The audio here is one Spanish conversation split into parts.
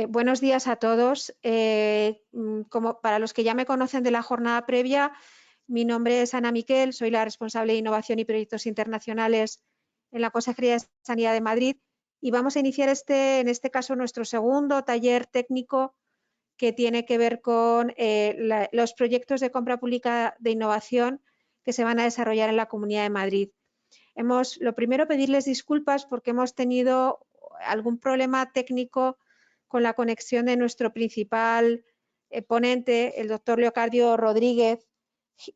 Buenos días a todos. Como para los que ya me conocen de la jornada previa, mi nombre es Ana Miquel, soy la responsable de Innovación y Proyectos Internacionales en la Consejería de Sanidad de Madrid y vamos a iniciar en este caso nuestro segundo taller técnico que tiene que ver con los proyectos de compra pública de innovación que se van a desarrollar en la Comunidad de Madrid. Lo primero, pedirles disculpas porque hemos tenido algún problema técnico con la conexión de nuestro principal ponente, el doctor Leocadio Rodríguez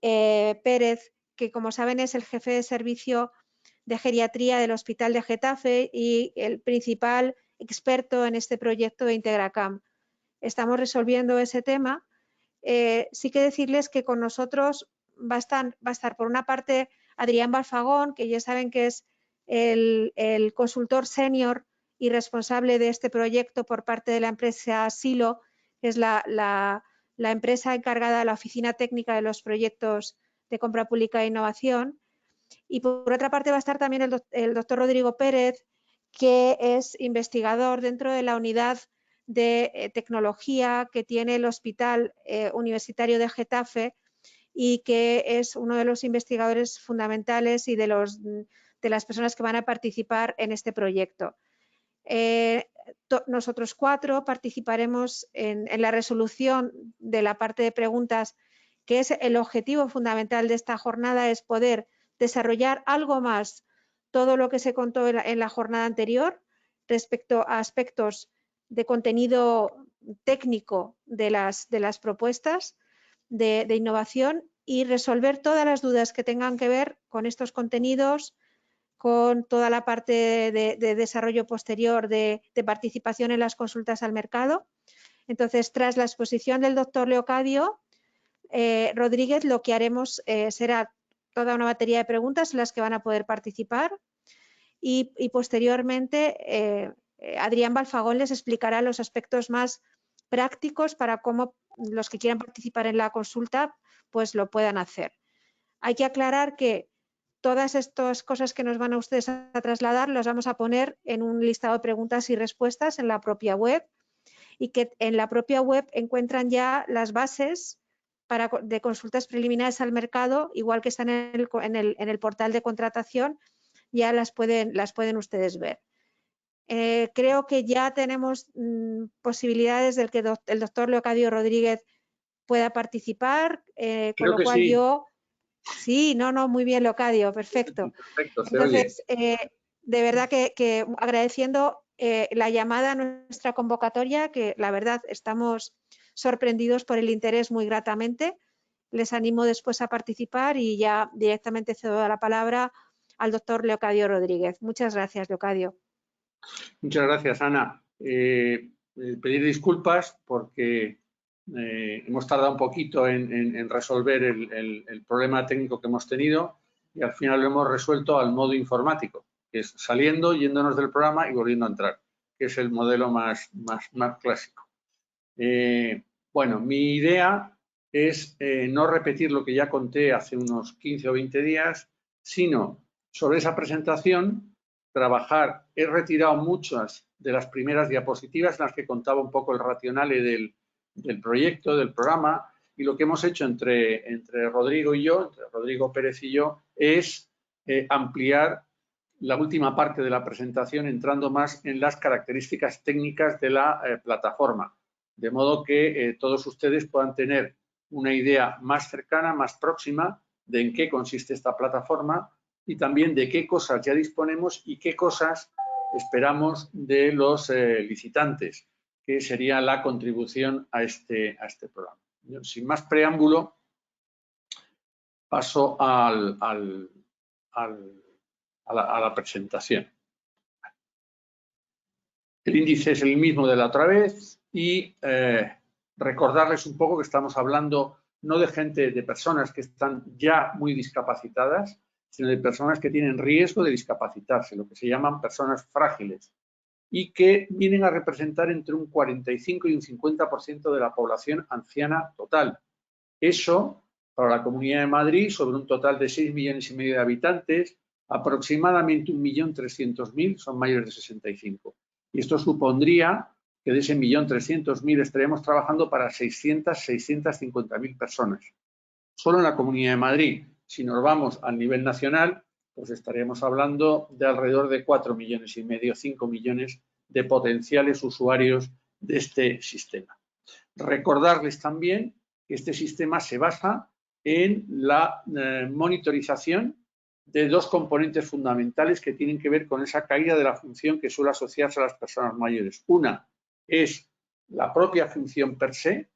Pérez, que como saben es el jefe de servicio de geriatría del Hospital de Getafe y el principal experto en este proyecto de IntegraCam. Estamos resolviendo ese tema. Sí que decirles que con nosotros va a estar por una parte Adrián Balfagón, que ya saben que es el consultor senior y responsable de este proyecto por parte de la empresa Silo, que es la empresa encargada de la oficina técnica de los proyectos de compra pública e innovación. Y por otra parte va a estar también el doctor Rodrigo Pérez, que es investigador dentro de la unidad de tecnología que tiene el Hospital Universitario de Getafe y que es uno de los investigadores fundamentales y de las personas que van a participar en este proyecto. Nosotros cuatro participaremos en la resolución de la parte de preguntas, que es el objetivo fundamental de esta jornada, es poder desarrollar algo más todo lo que se contó en la jornada anterior respecto a aspectos de contenido técnico de las propuestas de innovación y resolver todas las dudas que tengan que ver con estos contenidos, con toda la parte de desarrollo posterior de participación en las consultas al mercado. Entonces, tras la exposición del doctor Leocadio Rodríguez, lo que haremos será toda una batería de preguntas en las que van a poder participar y posteriormente Adrián Balfagón les explicará los aspectos más prácticos para cómo los que quieran participar en la consulta pues lo puedan hacer. Hay que aclarar que todas estas cosas que nos van a ustedes a trasladar las vamos a poner en un listado de preguntas y respuestas en la propia web y que en la propia web encuentran ya las bases de consultas preliminares al mercado, igual que están en el portal de contratación, ya las pueden ustedes ver. Creo que ya tenemos posibilidades de que el doctor Leocadio Rodríguez pueda participar, con lo cual sí. Sí, muy bien, Leocadio, perfecto. Perfecto, se Entonces, oye. de verdad que agradeciendo la llamada a nuestra convocatoria, que la verdad estamos sorprendidos por el interés muy gratamente. Les animo después a participar y ya directamente cedo la palabra al doctor Leocadio Rodríguez. Muchas gracias, Leocadio. Muchas gracias, Ana. Pedir disculpas porque hemos tardado un poquito en resolver el problema técnico que hemos tenido y al final lo hemos resuelto al modo informático, que es saliendo, yéndonos del programa y volviendo a entrar, que es el modelo más clásico. Bueno, mi idea es no repetir lo que ya conté hace unos 15 o 20 días, sino sobre esa presentación trabajar. He retirado muchas de las primeras diapositivas en las que contaba un poco el racionale del proyecto, del programa, y lo que hemos hecho entre Rodrigo y yo, entre Rodrigo Pérez y yo, es ampliar la última parte de la presentación entrando más en las características técnicas de la plataforma, de modo que todos ustedes puedan tener una idea más cercana, más próxima de en qué consiste esta plataforma y también de qué cosas ya disponemos y qué cosas esperamos de los licitantes, que sería la contribución a este programa. Yo, sin más preámbulo, paso a la presentación. El índice es el mismo de la otra vez y recordarles un poco que estamos hablando no de personas que están ya muy discapacitadas, sino de personas que tienen riesgo de discapacitarse, lo que se llaman personas frágiles, y que vienen a representar entre un 45 y un 50% de la población anciana total. Eso, para la Comunidad de Madrid, sobre un total de 6,5 millones de habitantes, aproximadamente 1.300.000 son mayores de 65. Y esto supondría que de ese 1.300.000 estaríamos trabajando para 650.000 personas. Solo en la Comunidad de Madrid. Si nos vamos al nivel nacional, pues estaríamos hablando de alrededor de 4,5 millones, 5 millones de potenciales usuarios de este sistema. Recordarles también que este sistema se basa en la monitorización de dos componentes fundamentales que tienen que ver con esa caída de la función que suele asociarse a las personas mayores. Una es la propia función per se,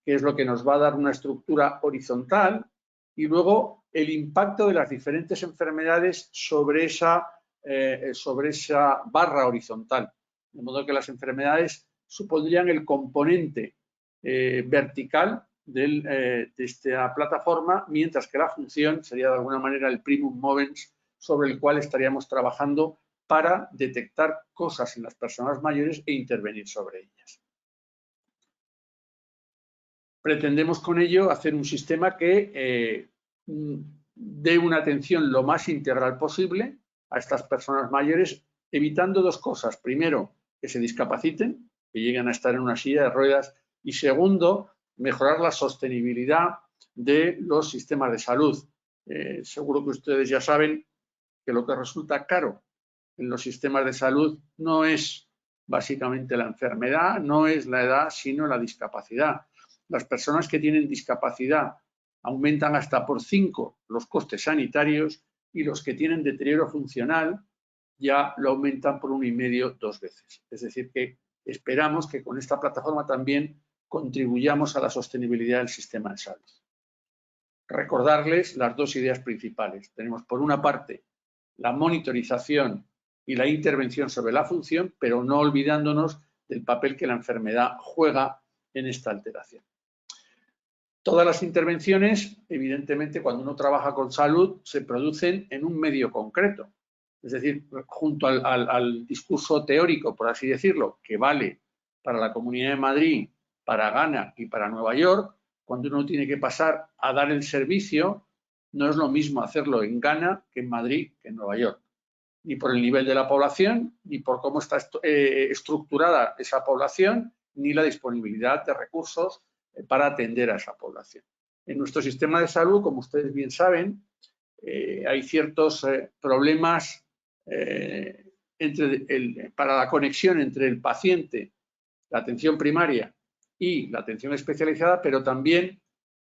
que es lo que nos va a dar una estructura horizontal, y luego el impacto de las diferentes enfermedades sobre esa barra horizontal. De modo que las enfermedades supondrían el componente vertical de esta plataforma, mientras que la función sería de alguna manera el primum movens sobre el cual estaríamos trabajando para detectar cosas en las personas mayores e intervenir sobre ellas. Pretendemos con ello hacer un sistema que dé una atención lo más integral posible a estas personas mayores, evitando dos cosas. Primero, que se discapaciten, que lleguen a estar en una silla de ruedas, y segundo, mejorar la sostenibilidad de los sistemas de salud. Seguro que ustedes ya saben que lo que resulta caro en los sistemas de salud no es básicamente la enfermedad, no es la edad, sino la discapacidad. Las personas que tienen discapacidad aumentan hasta por 5 los costes sanitarios, y los que tienen deterioro funcional ya lo aumentan por 1,5, 2 veces. Es decir, que esperamos que con esta plataforma también contribuyamos a la sostenibilidad del sistema de salud. Recordarles las dos ideas principales. Tenemos, por una parte, la monitorización y la intervención sobre la función, pero no olvidándonos del papel que la enfermedad juega en esta alteración. Todas las intervenciones, evidentemente, cuando uno trabaja con salud, se producen en un medio concreto. Es decir, junto al discurso teórico, por así decirlo, que vale para la Comunidad de Madrid, para Ghana y para Nueva York, cuando uno tiene que pasar a dar el servicio, no es lo mismo hacerlo en Ghana que en Madrid, que en Nueva York. Ni por el nivel de la población, ni por cómo está estructurada esa población, ni la disponibilidad de recursos para atender a esa población. En nuestro sistema de salud, como ustedes bien saben, hay ciertos problemas para la conexión entre el paciente, la atención primaria y la atención especializada, pero también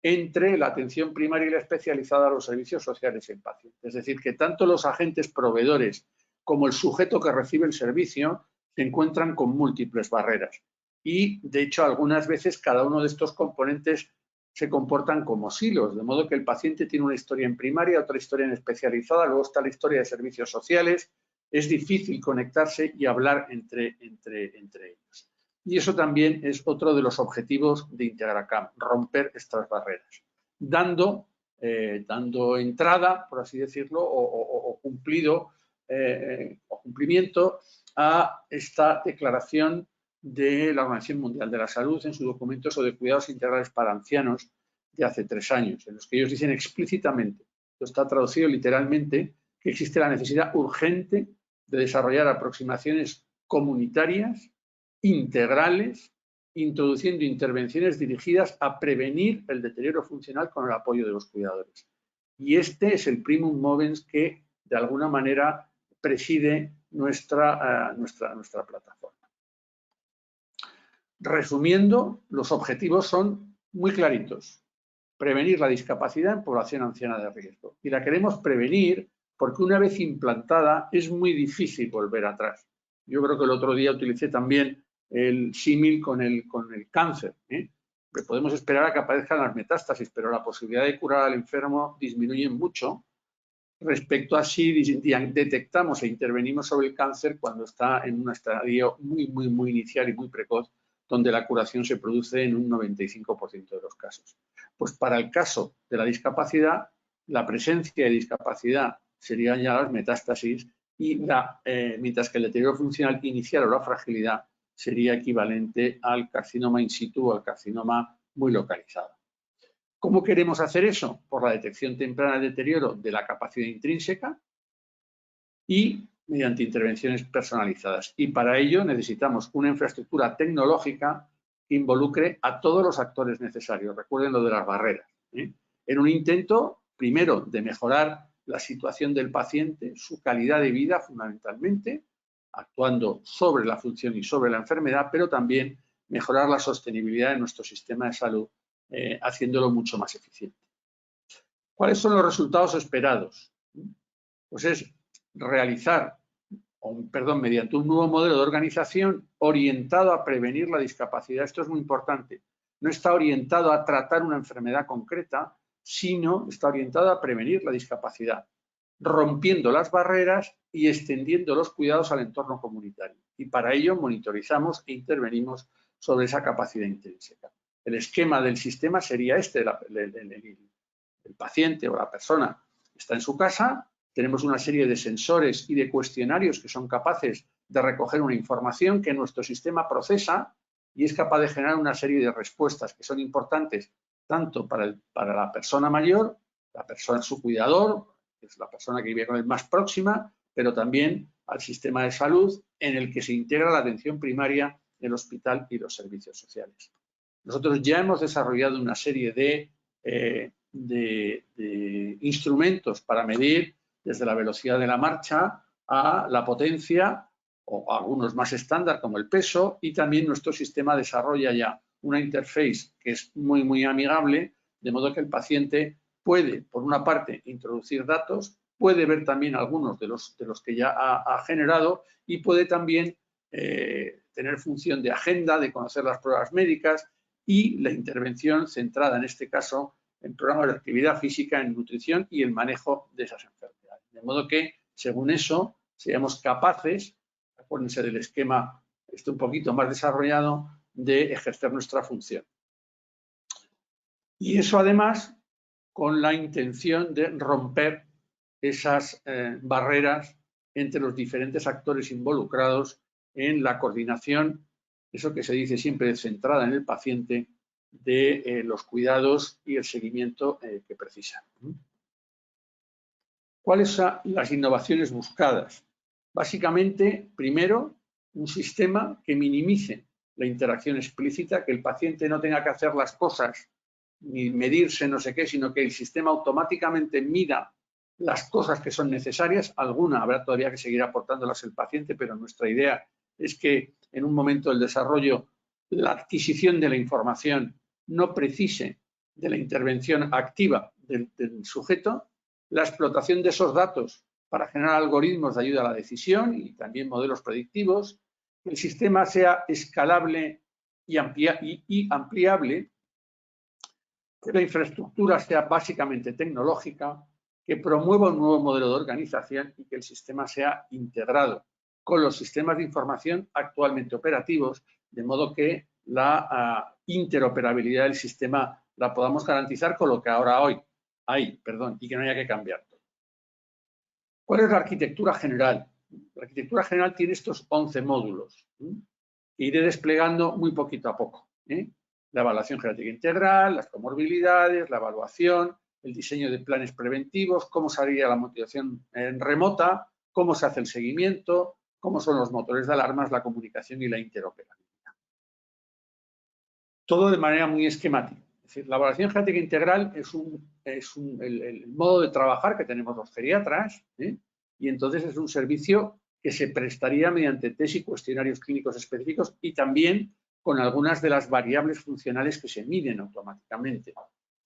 entre la atención primaria y la especializada a los servicios sociales en paciente. Es decir, que tanto los agentes proveedores como el sujeto que recibe el servicio se encuentran con múltiples barreras. Y, de hecho, algunas veces cada uno de estos componentes se comportan como silos, de modo que el paciente tiene una historia en primaria, otra historia en especializada, luego está la historia de servicios sociales. Es difícil conectarse y hablar entre ellos. Y eso también es otro de los objetivos de Integracam, romper estas barreras, dando entrada, por así decirlo, o cumplimiento a esta declaración de la Organización Mundial de la Salud en su documento sobre cuidados integrales para ancianos de hace 3 años, en los que ellos dicen explícitamente, esto está traducido literalmente, que existe la necesidad urgente de desarrollar aproximaciones comunitarias integrales, introduciendo intervenciones dirigidas a prevenir el deterioro funcional con el apoyo de los cuidadores. Y este es el primum movens que, de alguna manera, preside nuestra plataforma. Resumiendo, los objetivos son muy claritos. Prevenir la discapacidad en población anciana de riesgo. Y la queremos prevenir porque una vez implantada es muy difícil volver atrás. Yo creo que el otro día utilicé también el símil con el cáncer. Podemos esperar a que aparezcan las metástasis, pero la posibilidad de curar al enfermo disminuye mucho respecto a si detectamos e intervenimos sobre el cáncer cuando está en un estadio muy inicial y muy precoz, donde la curación se produce en un 95% de los casos. Pues para el caso de la discapacidad, la presencia de discapacidad serían ya las metástasis, y mientras que el deterioro funcional inicial o la fragilidad sería equivalente al carcinoma in situ o al carcinoma muy localizado. ¿Cómo queremos hacer eso? Por la detección temprana del deterioro de la capacidad intrínseca y mediante intervenciones personalizadas. Y para ello necesitamos una infraestructura tecnológica que involucre a todos los actores necesarios. Recuerden lo de las barreras, en un intento, primero, de mejorar la situación del paciente, su calidad de vida fundamentalmente, actuando sobre la función y sobre la enfermedad, pero también mejorar la sostenibilidad de nuestro sistema de salud, haciéndolo mucho más eficiente. ¿Cuáles son los resultados esperados? Pues es realizar, mediante un nuevo modelo de organización orientado a prevenir la discapacidad. Esto es muy importante. No está orientado a tratar una enfermedad concreta, sino está orientado a prevenir la discapacidad, rompiendo las barreras y extendiendo los cuidados al entorno comunitario. Y para ello monitorizamos e intervenimos sobre esa capacidad intrínseca. El esquema del sistema sería este: el paciente o la persona está en su casa, tenemos una serie de sensores y de cuestionarios que son capaces de recoger una información que nuestro sistema procesa y es capaz de generar una serie de respuestas que son importantes tanto para la persona mayor, su cuidador, que es la persona que vive con él más próxima, pero también al sistema de salud en el que se integra la atención primaria, el hospital y los servicios sociales. Nosotros ya hemos desarrollado una serie de instrumentos para medir desde la velocidad de la marcha a la potencia, o algunos más estándar como el peso, y también nuestro sistema desarrolla ya una interface que es muy, muy amigable, de modo que el paciente puede, por una parte, introducir datos, puede ver también algunos de los que ya ha generado y puede también tener función de agenda, de conocer las pruebas médicas y la intervención centrada, en este caso, en programas de actividad física, en nutrición y el manejo de esas enfermedades. De modo que, según eso, seamos capaces, acuérdense del esquema un poquito más desarrollado, de ejercer nuestra función. Y eso, además, con la intención de romper esas barreras entre los diferentes actores involucrados en la coordinación, eso que se dice siempre centrada en el paciente, de los cuidados y el seguimiento que precisan. ¿Cuáles son las innovaciones buscadas? Básicamente, primero, un sistema que minimice la interacción explícita, que el paciente no tenga que hacer las cosas ni medirse no sé qué, sino que el sistema automáticamente mida las cosas que son necesarias. Alguna habrá todavía que seguir aportándolas el paciente, pero nuestra idea es que en un momento del desarrollo la adquisición de la información no precise de la intervención activa del sujeto, la explotación de esos datos para generar algoritmos de ayuda a la decisión y también modelos predictivos, que el sistema sea escalable y ampliable, que la infraestructura sea básicamente tecnológica, que promueva un nuevo modelo de organización y que el sistema sea integrado con los sistemas de información actualmente operativos, de modo que la interoperabilidad del sistema la podamos garantizar con lo que ahora hay, y que no haya que cambiar todo. ¿Cuál es la arquitectura general? La arquitectura general tiene estos 11 módulos que iré desplegando muy poquito a poco. La evaluación genética integral, las comorbilidades, la evaluación, el diseño de planes preventivos, cómo se haría la motivación remota, cómo se hace el seguimiento, cómo son los motores de alarmas, la comunicación y la interoperabilidad. Todo de manera muy esquemática. Es decir, la evaluación genética integral es el modo de trabajar que tenemos los geriatras, y entonces es un servicio que se prestaría mediante test y cuestionarios clínicos específicos y también con algunas de las variables funcionales que se miden automáticamente.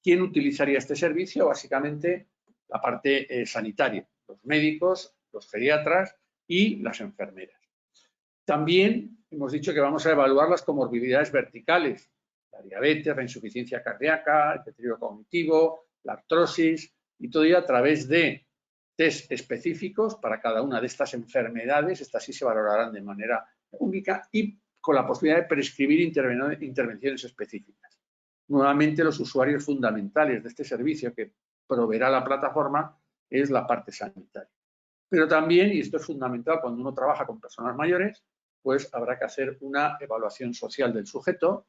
¿Quién utilizaría este servicio? Básicamente la parte sanitaria, los médicos, los geriatras y las enfermeras. También hemos dicho que vamos a evaluar las comorbilidades verticales, la diabetes, la insuficiencia cardíaca, el deterioro cognitivo, la artrosis, y todo ello a través de test específicos para cada una de estas enfermedades. Estas sí se valorarán de manera única y con la posibilidad de prescribir intervenciones específicas. Nuevamente, los usuarios fundamentales de este servicio que proveerá la plataforma es la parte sanitaria. Pero también, y esto es fundamental cuando uno trabaja con personas mayores, pues habrá que hacer una evaluación social del sujeto,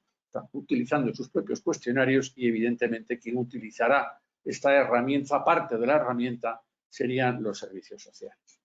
utilizando sus propios cuestionarios, y evidentemente quien utilizará esta herramienta, parte de la herramienta, serían los servicios sociales.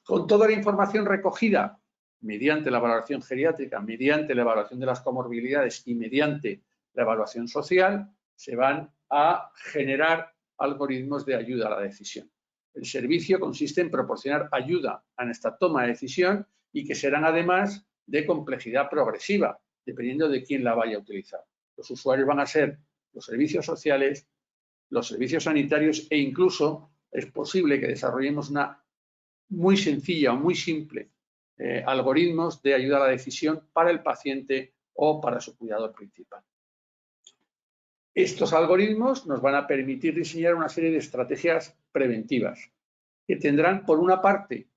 Con toda la información recogida mediante la valoración geriátrica, mediante la evaluación de las comorbilidades y mediante la evaluación social, se van a generar algoritmos de ayuda a la decisión. El servicio consiste en proporcionar ayuda en esta toma de decisión y que serán además de complejidad progresiva, dependiendo de quién la vaya a utilizar. Los usuarios van a ser los servicios sociales, los servicios sanitarios e incluso es posible que desarrollemos una muy sencilla o muy simple algoritmos de ayuda a la decisión para el paciente o para su cuidador principal. Estos algoritmos nos van a permitir diseñar una serie de estrategias preventivas que tendrán, por una parte,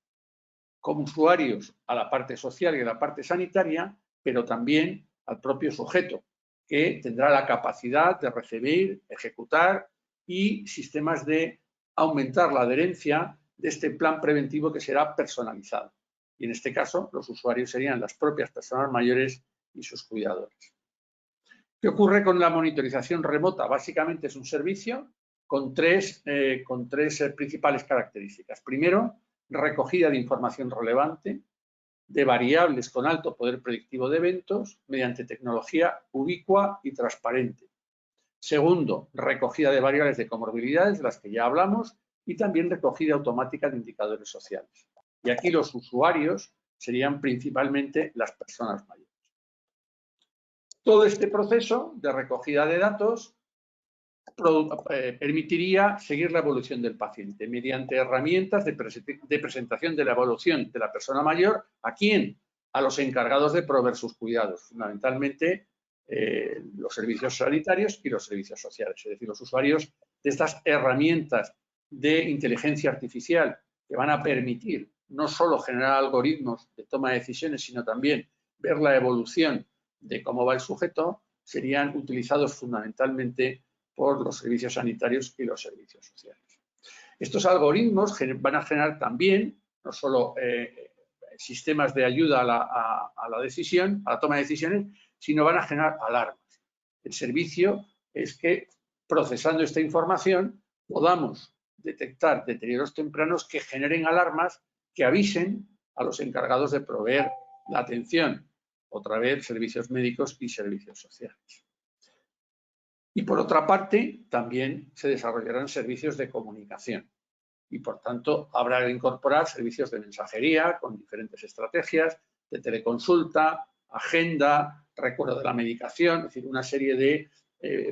como usuarios a la parte social y a la parte sanitaria, pero también al propio sujeto, que tendrá la capacidad de recibir, ejecutar y sistemas de aumentar la adherencia de este plan preventivo que será personalizado. Y en este caso, los usuarios serían las propias personas mayores y sus cuidadores. ¿Qué ocurre con la monitorización remota? Básicamente es un servicio con tres principales características. Primero, recogida de información relevante de variables con alto poder predictivo de eventos mediante tecnología ubicua y transparente. Segundo, recogida de variables de comorbilidades, de las que ya hablamos, y también recogida automática de indicadores sociales. Y aquí los usuarios serían principalmente las personas mayores. Todo este proceso de recogida de datos permitiría seguir la evolución del paciente mediante herramientas de presentación de la evolución de la persona mayor. ¿A quién? A los encargados de proveer sus cuidados, fundamentalmente los servicios sanitarios y los servicios sociales, es decir, los usuarios de estas herramientas de inteligencia artificial que van a permitir no solo generar algoritmos de toma de decisiones, sino también ver la evolución de cómo va el sujeto, serían utilizados fundamentalmente por los servicios sanitarios y los servicios sociales. Estos algoritmos van a generar también no solo sistemas de ayuda a la decisión, a la toma de decisiones, sino van a generar alarmas. El servicio es que, procesando esta información, podamos detectar deterioros tempranos que generen alarmas que avisen a los encargados de proveer la atención, otra vez servicios médicos y servicios sociales. Y por otra parte, también se desarrollarán servicios de comunicación y, por tanto, habrá que incorporar servicios de mensajería con diferentes estrategias, de teleconsulta, agenda, recuerdo de la medicación, es decir, una serie de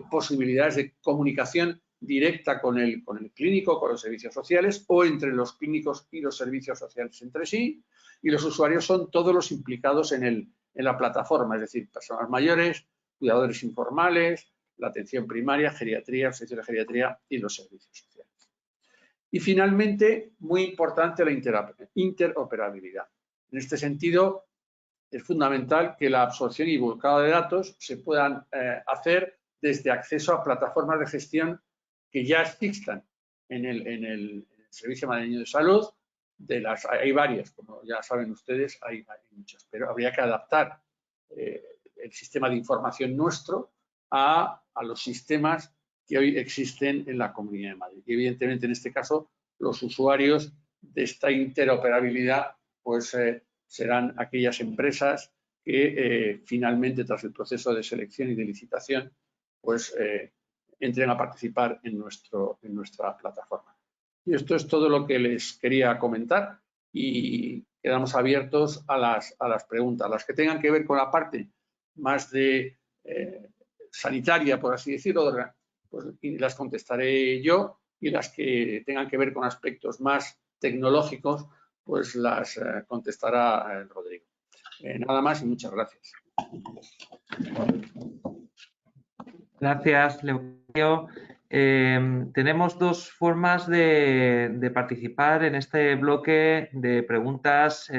posibilidades de comunicación directa con el clínico, con los servicios sociales o entre los clínicos y los servicios sociales entre sí. Y los usuarios son todos los implicados en la plataforma, es decir, personas mayores, cuidadores informales, la atención primaria, geriatría, el servicio de geriatría y los servicios sociales. Y finalmente, muy importante la interoperabilidad. En este sentido, es fundamental que la absorción y volcado de datos se puedan hacer desde acceso a plataformas de gestión que ya existan en el Servicio Madrileño de Salud. Hay varias, como ya saben ustedes, hay muchas, pero habría que adaptar el sistema de información nuestro a los sistemas que hoy existen en la Comunidad de Madrid. Y evidentemente, en este caso, los usuarios de esta interoperabilidad pues, serán aquellas empresas que finalmente, tras el proceso de selección y de licitación, pues entren a participar en nuestra plataforma. Y esto es todo lo que les quería comentar y quedamos abiertos a las preguntas, las que tengan que ver con la parte más de sanitaria, por así decirlo, pues las contestaré yo, y las que tengan que ver con aspectos más tecnológicos, pues las contestará Rodrigo. Nada más y muchas gracias. Gracias, Leocadio. Tenemos dos formas de participar en este bloque de preguntas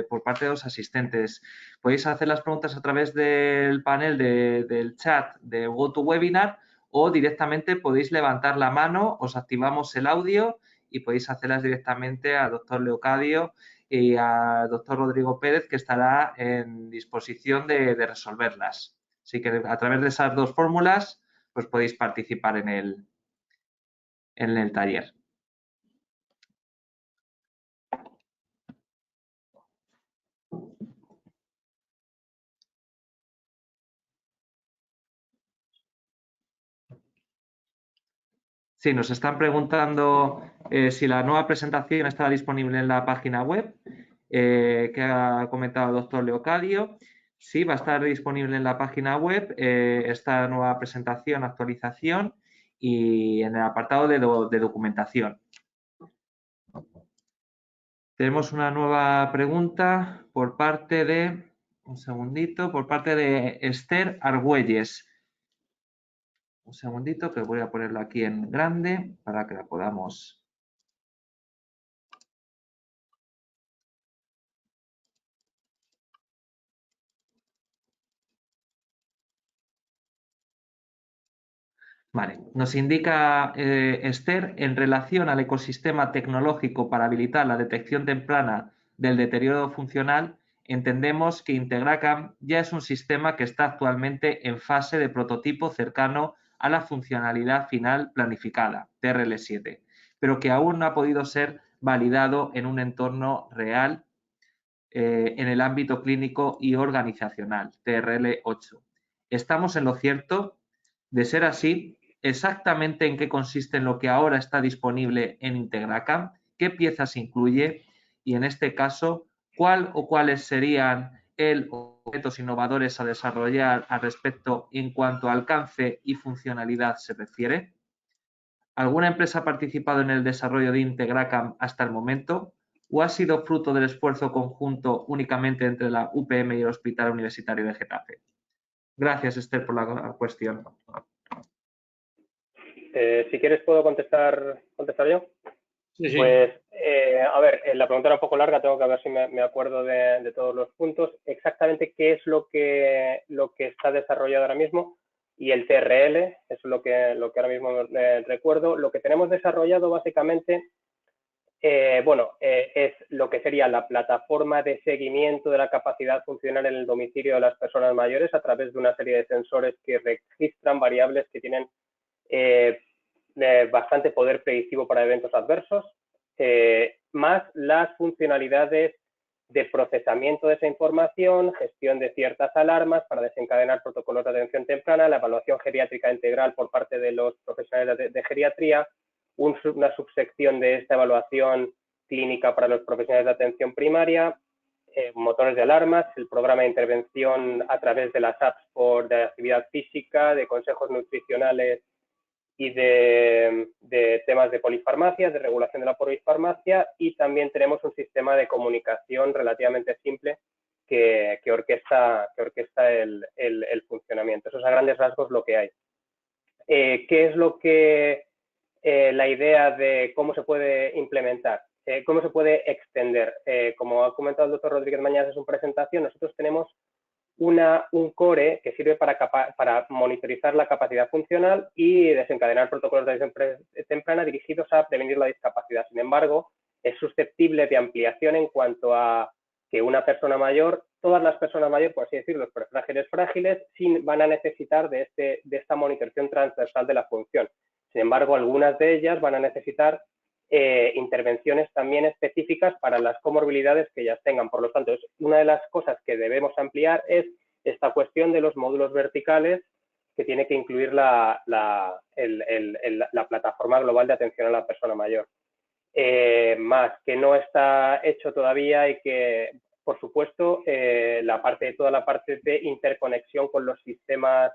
por parte de los asistentes. Podéis hacer las preguntas a través del panel del chat de GoToWebinar o directamente podéis levantar la mano, os activamos el audio y podéis hacerlas directamente al doctor Leocadio y al doctor Rodrigo Pérez, que estará en disposición de resolverlas. Así que a través de esas dos fórmulas pues podéis participar en el taller. Sí, nos están preguntando si la nueva presentación está disponible en la página web que ha comentado el doctor Leocadio. Sí, va a estar disponible en la página web esta nueva presentación, actualización y en el apartado de documentación. Tenemos una nueva pregunta por parte de, un segundito, por parte de Esther Argüelles. Un segundito que voy a ponerlo aquí en grande para que la podamos. Vale, nos indica Esther, en relación al ecosistema tecnológico para habilitar la detección temprana del deterioro funcional, entendemos que Integracam ya es un sistema que está actualmente en fase de prototipo cercano a la funcionalidad final planificada, TRL7, pero que aún no ha podido ser validado en un entorno real en el ámbito clínico y organizacional, TRL8. ¿Estamos en lo cierto? De ser así, exactamente en qué consiste lo que ahora está disponible en Integracam, qué piezas incluye y, en este caso, cuál o cuáles serían objetos innovadores a desarrollar al respecto en cuanto a alcance y funcionalidad se refiere. ¿Alguna empresa ha participado en el desarrollo de Integracam hasta el momento o ha sido fruto del esfuerzo conjunto únicamente entre la UPM y el Hospital Universitario de Getafe? Gracias, Esther, por la cuestión. Si quieres puedo contestar yo. Sí, sí. Pues, a ver, la pregunta era un poco larga, tengo que ver si me acuerdo de todos los puntos. Exactamente qué es lo que está desarrollado ahora mismo, y el TRL, eso es lo que ahora mismo recuerdo. Lo que tenemos desarrollado básicamente, es lo que sería la plataforma de seguimiento de la capacidad funcional en el domicilio de las personas mayores a través de una serie de sensores que registran variables que tienen bastante poder predictivo para eventos adversos, más las funcionalidades de procesamiento de esa información, gestión de ciertas alarmas para desencadenar protocolos de atención temprana, la evaluación geriátrica integral por parte de los profesionales de geriatría, una subsección de esta evaluación clínica para los profesionales de atención primaria, motores de alarmas, el programa de intervención a través de las apps de actividad física, de consejos nutricionales y de temas de polifarmacia, de regulación de la polifarmacia, y también tenemos un sistema de comunicación relativamente simple que orquesta el funcionamiento. Eso es a grandes rasgos lo que hay. ¿Qué es lo que la idea de cómo se puede implementar? ¿Cómo se puede extender? Como ha comentado el doctor Rodríguez Mañas en su presentación, nosotros tenemos un core que sirve para monitorizar la capacidad funcional y desencadenar protocolos de atención temprana dirigidos a prevenir la discapacidad. Sin embargo, es susceptible de ampliación en cuanto a que una persona mayor, todas las personas mayores, por así decirlo, los frágiles, van a necesitar de esta monitorización transversal de la función. Sin embargo, algunas de ellas van a necesitar intervenciones también específicas para las comorbilidades que ellas tengan. Por lo tanto, una de las cosas que debemos ampliar es esta cuestión de los módulos verticales que tiene que incluir la plataforma global de atención a la persona mayor. Más que no está hecho todavía y que, por supuesto, toda la parte de interconexión con los sistemas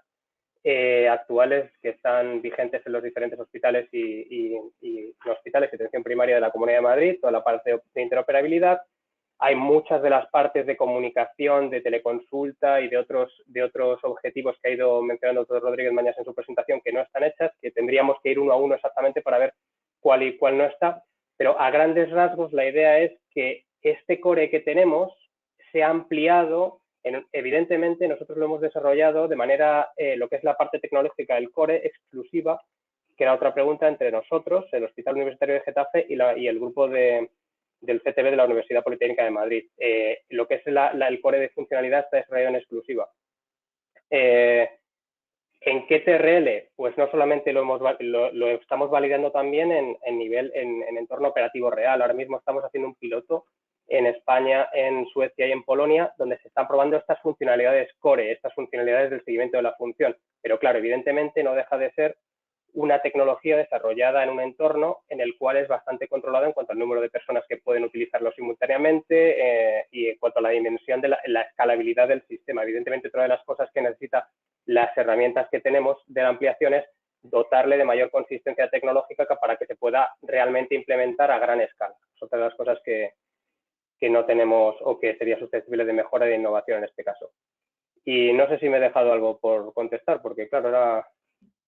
actuales que están vigentes en los diferentes hospitales y hospitales de atención primaria de la Comunidad de Madrid, toda la parte de interoperabilidad. Hay muchas de las partes de comunicación, de teleconsulta y de otros objetivos que ha ido mencionando el doctor Rodríguez Mañas en su presentación que no están hechas, que tendríamos que ir uno a uno exactamente para ver cuál y cuál no está. Pero a grandes rasgos la idea es que este core que tenemos se ha ampliado. Evidentemente, nosotros lo hemos desarrollado de manera, lo que es la parte tecnológica del core, exclusiva, que era otra pregunta entre nosotros, el Hospital Universitario de Getafe y el grupo del CTB de la Universidad Politécnica de Madrid. Lo que es el core de funcionalidad está desarrollado en exclusiva. ¿En qué TRL? Pues no solamente lo estamos validando también en entorno operativo real. Ahora mismo estamos haciendo un piloto en España, en Suecia y en Polonia, donde se están probando estas funcionalidades core, estas funcionalidades del seguimiento de la función. Pero claro, evidentemente no deja de ser una tecnología desarrollada en un entorno en el cual es bastante controlado en cuanto al número de personas que pueden utilizarlo simultáneamente y en cuanto a la dimensión de la escalabilidad del sistema. Evidentemente, otra de las cosas que necesita las herramientas que tenemos de la ampliación es dotarle de mayor consistencia tecnológica para que se pueda realmente implementar a gran escala. Es otra de las cosas que no tenemos o que sería susceptible de mejora y de innovación en este caso. Y no sé si me he dejado algo por contestar, porque claro, era...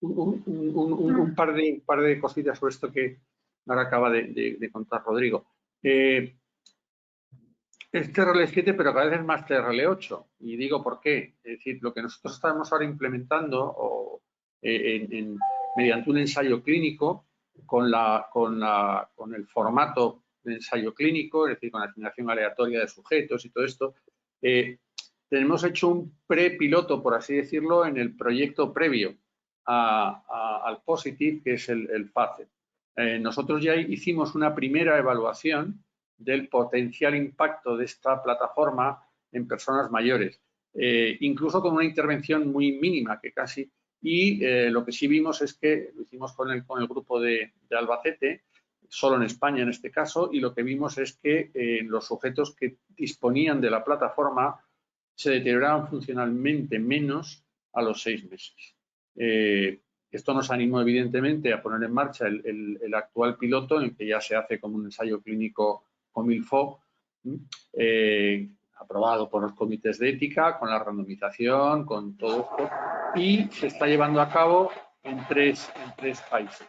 Un par de cositas sobre esto que ahora acaba de contar Rodrigo. Es TRL7, pero cada vez es más TRL8. Y digo por qué. Es decir, lo que nosotros estamos ahora implementando mediante un ensayo clínico con el formato de ensayo clínico, es decir, con la asignación aleatoria de sujetos y todo esto, tenemos hecho un prepiloto, por así decirlo, en el proyecto previo al POSITIVE, que es el FACET. Nosotros ya hicimos una primera evaluación del potencial impacto de esta plataforma en personas mayores, incluso con una intervención muy mínima, que casi, y lo que sí vimos es que lo hicimos con el grupo de Albacete, solo en España en este caso, y lo que vimos es que los sujetos que disponían de la plataforma se deterioraban funcionalmente menos a los 6 meses. Esto nos animó evidentemente a poner en marcha el actual piloto, en el que ya se hace como un ensayo clínico COMILFO, aprobado por los comités de ética, con la randomización, con todo esto, y se está llevando a cabo en tres países.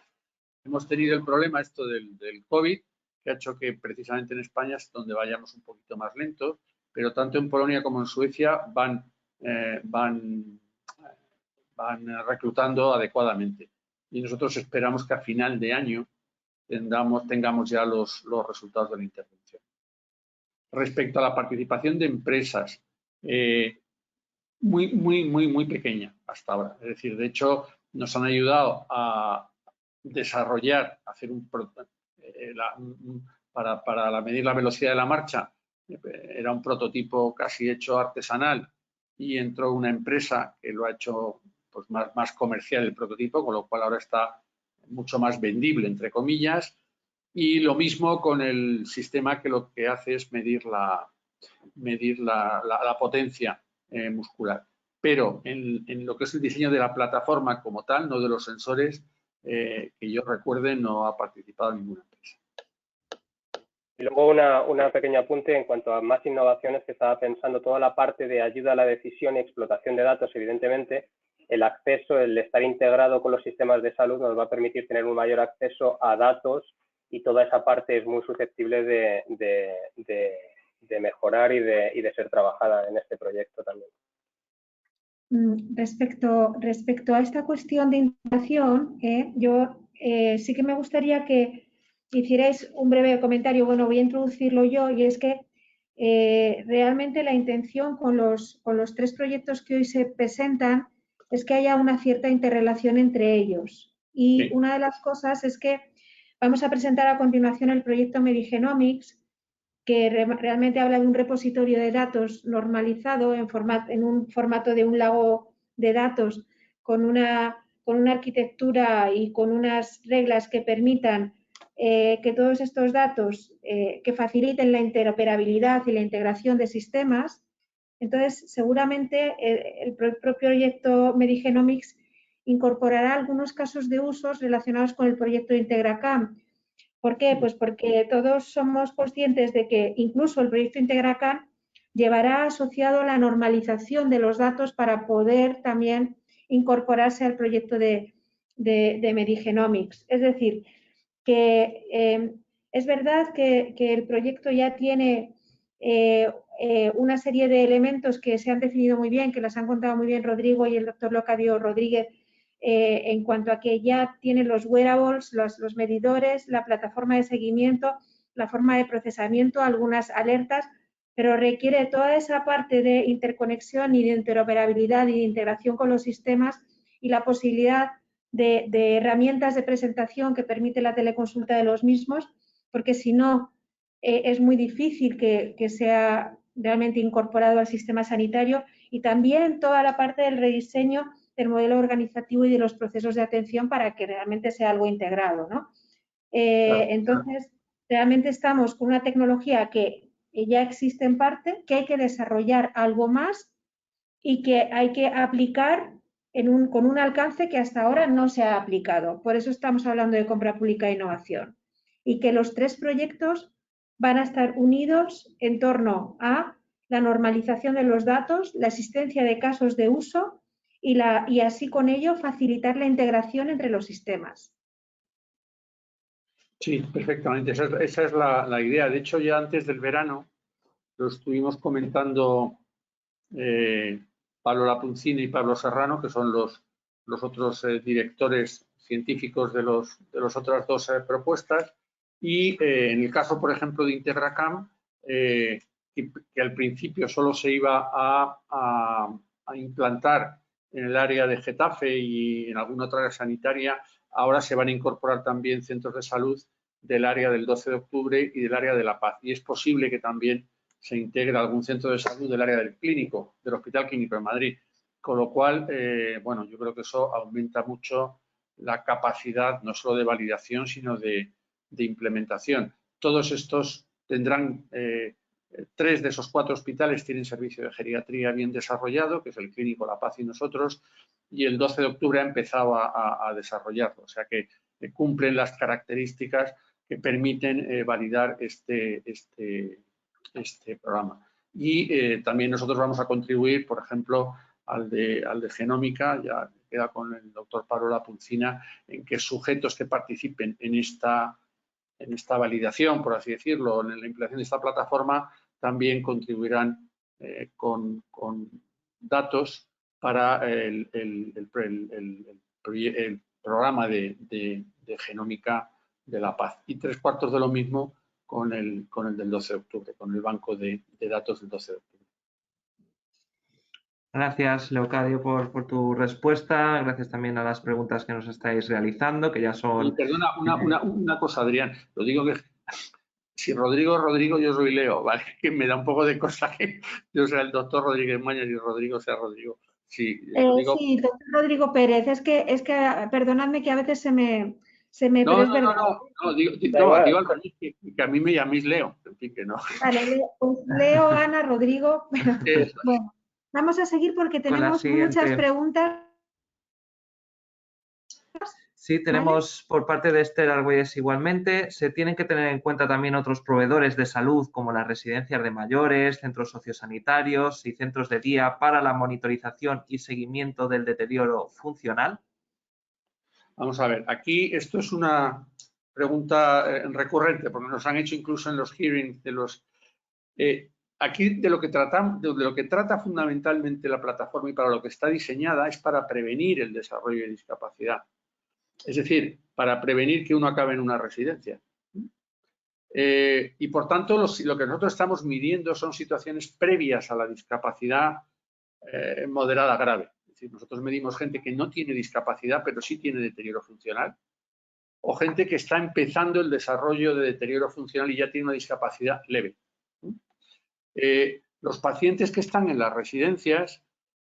Hemos tenido el problema esto del COVID, que ha hecho que precisamente en España es donde vayamos un poquito más lentos, pero tanto en Polonia como en Suecia van reclutando adecuadamente. Y nosotros esperamos que a final de año tengamos ya los resultados de la intervención. Respecto a la participación de empresas, muy pequeña hasta ahora. Es decir, de hecho, nos han ayudado a desarrollar, hacer para medir la velocidad de la marcha, era un prototipo casi hecho artesanal y entró una empresa que lo ha hecho pues, más comercial el prototipo, con lo cual ahora está mucho más vendible, entre comillas, y lo mismo con el sistema que lo que hace es medir la potencia muscular. Pero en lo que es el diseño de la plataforma como tal, no de los sensores, que yo recuerde, no ha participado ninguna empresa. Y luego una pequeña apunte en cuanto a más innovaciones, que estaba pensando toda la parte de ayuda a la decisión y explotación de datos. Evidentemente, el acceso, el estar integrado con los sistemas de salud nos va a permitir tener un mayor acceso a datos, y toda esa parte es muy susceptible de mejorar y de ser trabajada en este proyecto también. Respecto a esta cuestión de innovación, yo sí que me gustaría que hicierais un breve comentario. Bueno, voy a introducirlo yo, y es que realmente la intención con los 3 proyectos que hoy se presentan es que haya una cierta interrelación entre ellos. Y Sí. una de las cosas es que vamos a presentar a continuación el proyecto Medigenomics, que realmente habla de un repositorio de datos normalizado en un formato de un lago de datos con una arquitectura y con unas reglas que permitan que todos estos datos que faciliten la interoperabilidad y la integración de sistemas. Entonces, seguramente el propio proyecto Medigenomics incorporará algunos casos de usos relacionados con el proyecto IntegraCAM. ¿Por qué? Pues porque todos somos conscientes de que incluso el proyecto IntegraCAM llevará asociado la normalización de los datos para poder también incorporarse al proyecto de Medigenomics. Es decir, que es verdad que el proyecto ya tiene una serie de elementos que se han definido muy bien, que las han contado muy bien Rodrigo y el doctor Locadio Rodríguez, en cuanto a que ya tienen los wearables, los medidores, la plataforma de seguimiento, la forma de procesamiento, algunas alertas, pero requiere toda esa parte de interconexión y de interoperabilidad y de integración con los sistemas, y la posibilidad de herramientas de presentación que permite la teleconsulta de los mismos, porque si no es muy difícil que sea realmente incorporado al sistema sanitario. Y también toda la parte del rediseño del modelo organizativo y de los procesos de atención para que realmente sea algo integrado, ¿no? Entonces, realmente estamos con una tecnología que ya existe en parte, que hay que desarrollar algo más y que hay que aplicar con un alcance que hasta ahora no se ha aplicado. Por eso estamos hablando de compra pública e innovación. Y que los 3 proyectos van a estar unidos en torno a la normalización de los datos, la existencia de casos de uso y así con ello facilitar la integración entre los sistemas. Sí, perfectamente. Esa es la idea. De hecho, ya antes del verano lo estuvimos comentando Pablo Lapuncina y Pablo Serrano, que son los otros directores científicos de las otras 2 propuestas. Y en el caso, por ejemplo, de Integracam, que al principio solo se iba a implantar en el área de Getafe y en alguna otra área sanitaria, ahora se van a incorporar también centros de salud del área del 12 de octubre y del área de La Paz. Y es posible que también se integra algún centro de salud del área del clínico, del Hospital Clínico de Madrid. Con lo cual, bueno, yo creo que eso aumenta mucho la capacidad no solo de validación, sino de implementación. Todos estos tendrán, 3 de esos 4 hospitales tienen servicio de geriatría bien desarrollado, que es el Clínico La Paz y nosotros, y el 12 de octubre ha empezado a desarrollarlo. O sea que cumplen las características que permiten validar este programa. Y también nosotros vamos a contribuir, por ejemplo, al de genómica, ya queda con el doctor Pablo Lapuncina, en que sujetos que participen en esta validación, por así decirlo, en la implementación de esta plataforma, también contribuirán con datos para el programa de genómica de La Paz. Y 3/4 de lo mismo con el del 12 de octubre, con el banco de datos del 12 de octubre. Gracias, Leocadio, por tu respuesta. Gracias también a las preguntas que nos estáis realizando, que ya son... Y perdona, una cosa, Adrián. Lo digo que si Rodrigo, yo soy Leo, ¿vale? Que me da un poco de cosa que yo sea el doctor Rodríguez Mañas y Rodrigo sea Rodrigo. Sí, Rodrigo... Sí, doctor Rodrigo Pérez. Es que perdonadme que a veces se me No, pero es verdad. digo al revés, que a mí me llaméis Leo. En fin, que no. Vale, pues Leo, Ana, Rodrigo. Bueno, vamos a seguir porque tenemos muchas preguntas. Sí, tenemos por parte de Esther Argüelles igualmente. Se tienen que tener en cuenta también otros proveedores de salud como las residencias de mayores, centros sociosanitarios y centros de día para la monitorización y seguimiento del deterioro funcional. Vamos a ver, aquí esto es una pregunta recurrente porque nos han hecho incluso en los hearings de los... aquí de lo que trata fundamentalmente la plataforma y para lo que está diseñada es para prevenir el desarrollo de discapacidad. Es decir, para prevenir que uno acabe en una residencia. Y por tanto, lo que nosotros estamos midiendo son situaciones previas a la discapacidad moderada grave. Es decir, nosotros medimos gente que no tiene discapacidad, pero sí tiene deterioro funcional, o gente que está empezando el desarrollo de deterioro funcional y ya tiene una discapacidad leve. Los pacientes que están en las residencias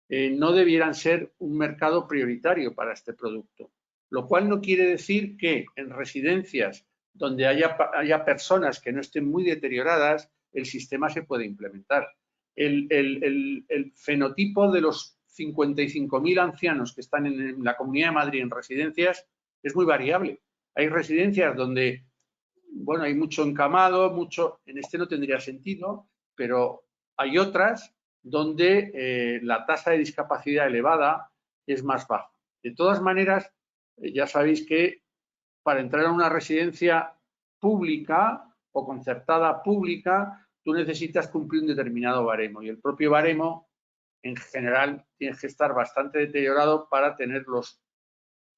no debieran ser un mercado prioritario para este producto, lo cual no quiere decir que en residencias donde haya personas que no estén muy deterioradas, el sistema se puede implementar. El fenotipo de los 55.000 ancianos que están en la Comunidad de Madrid en residencias es muy variable. Hay residencias donde, bueno, hay mucho encamado, en este no tendría sentido, pero hay otras donde la tasa de discapacidad elevada es más baja. De todas maneras, ya sabéis que para entrar a una residencia pública o concertada pública, tú necesitas cumplir un determinado baremo y el propio baremo, en general, tiene que estar bastante deteriorado para tener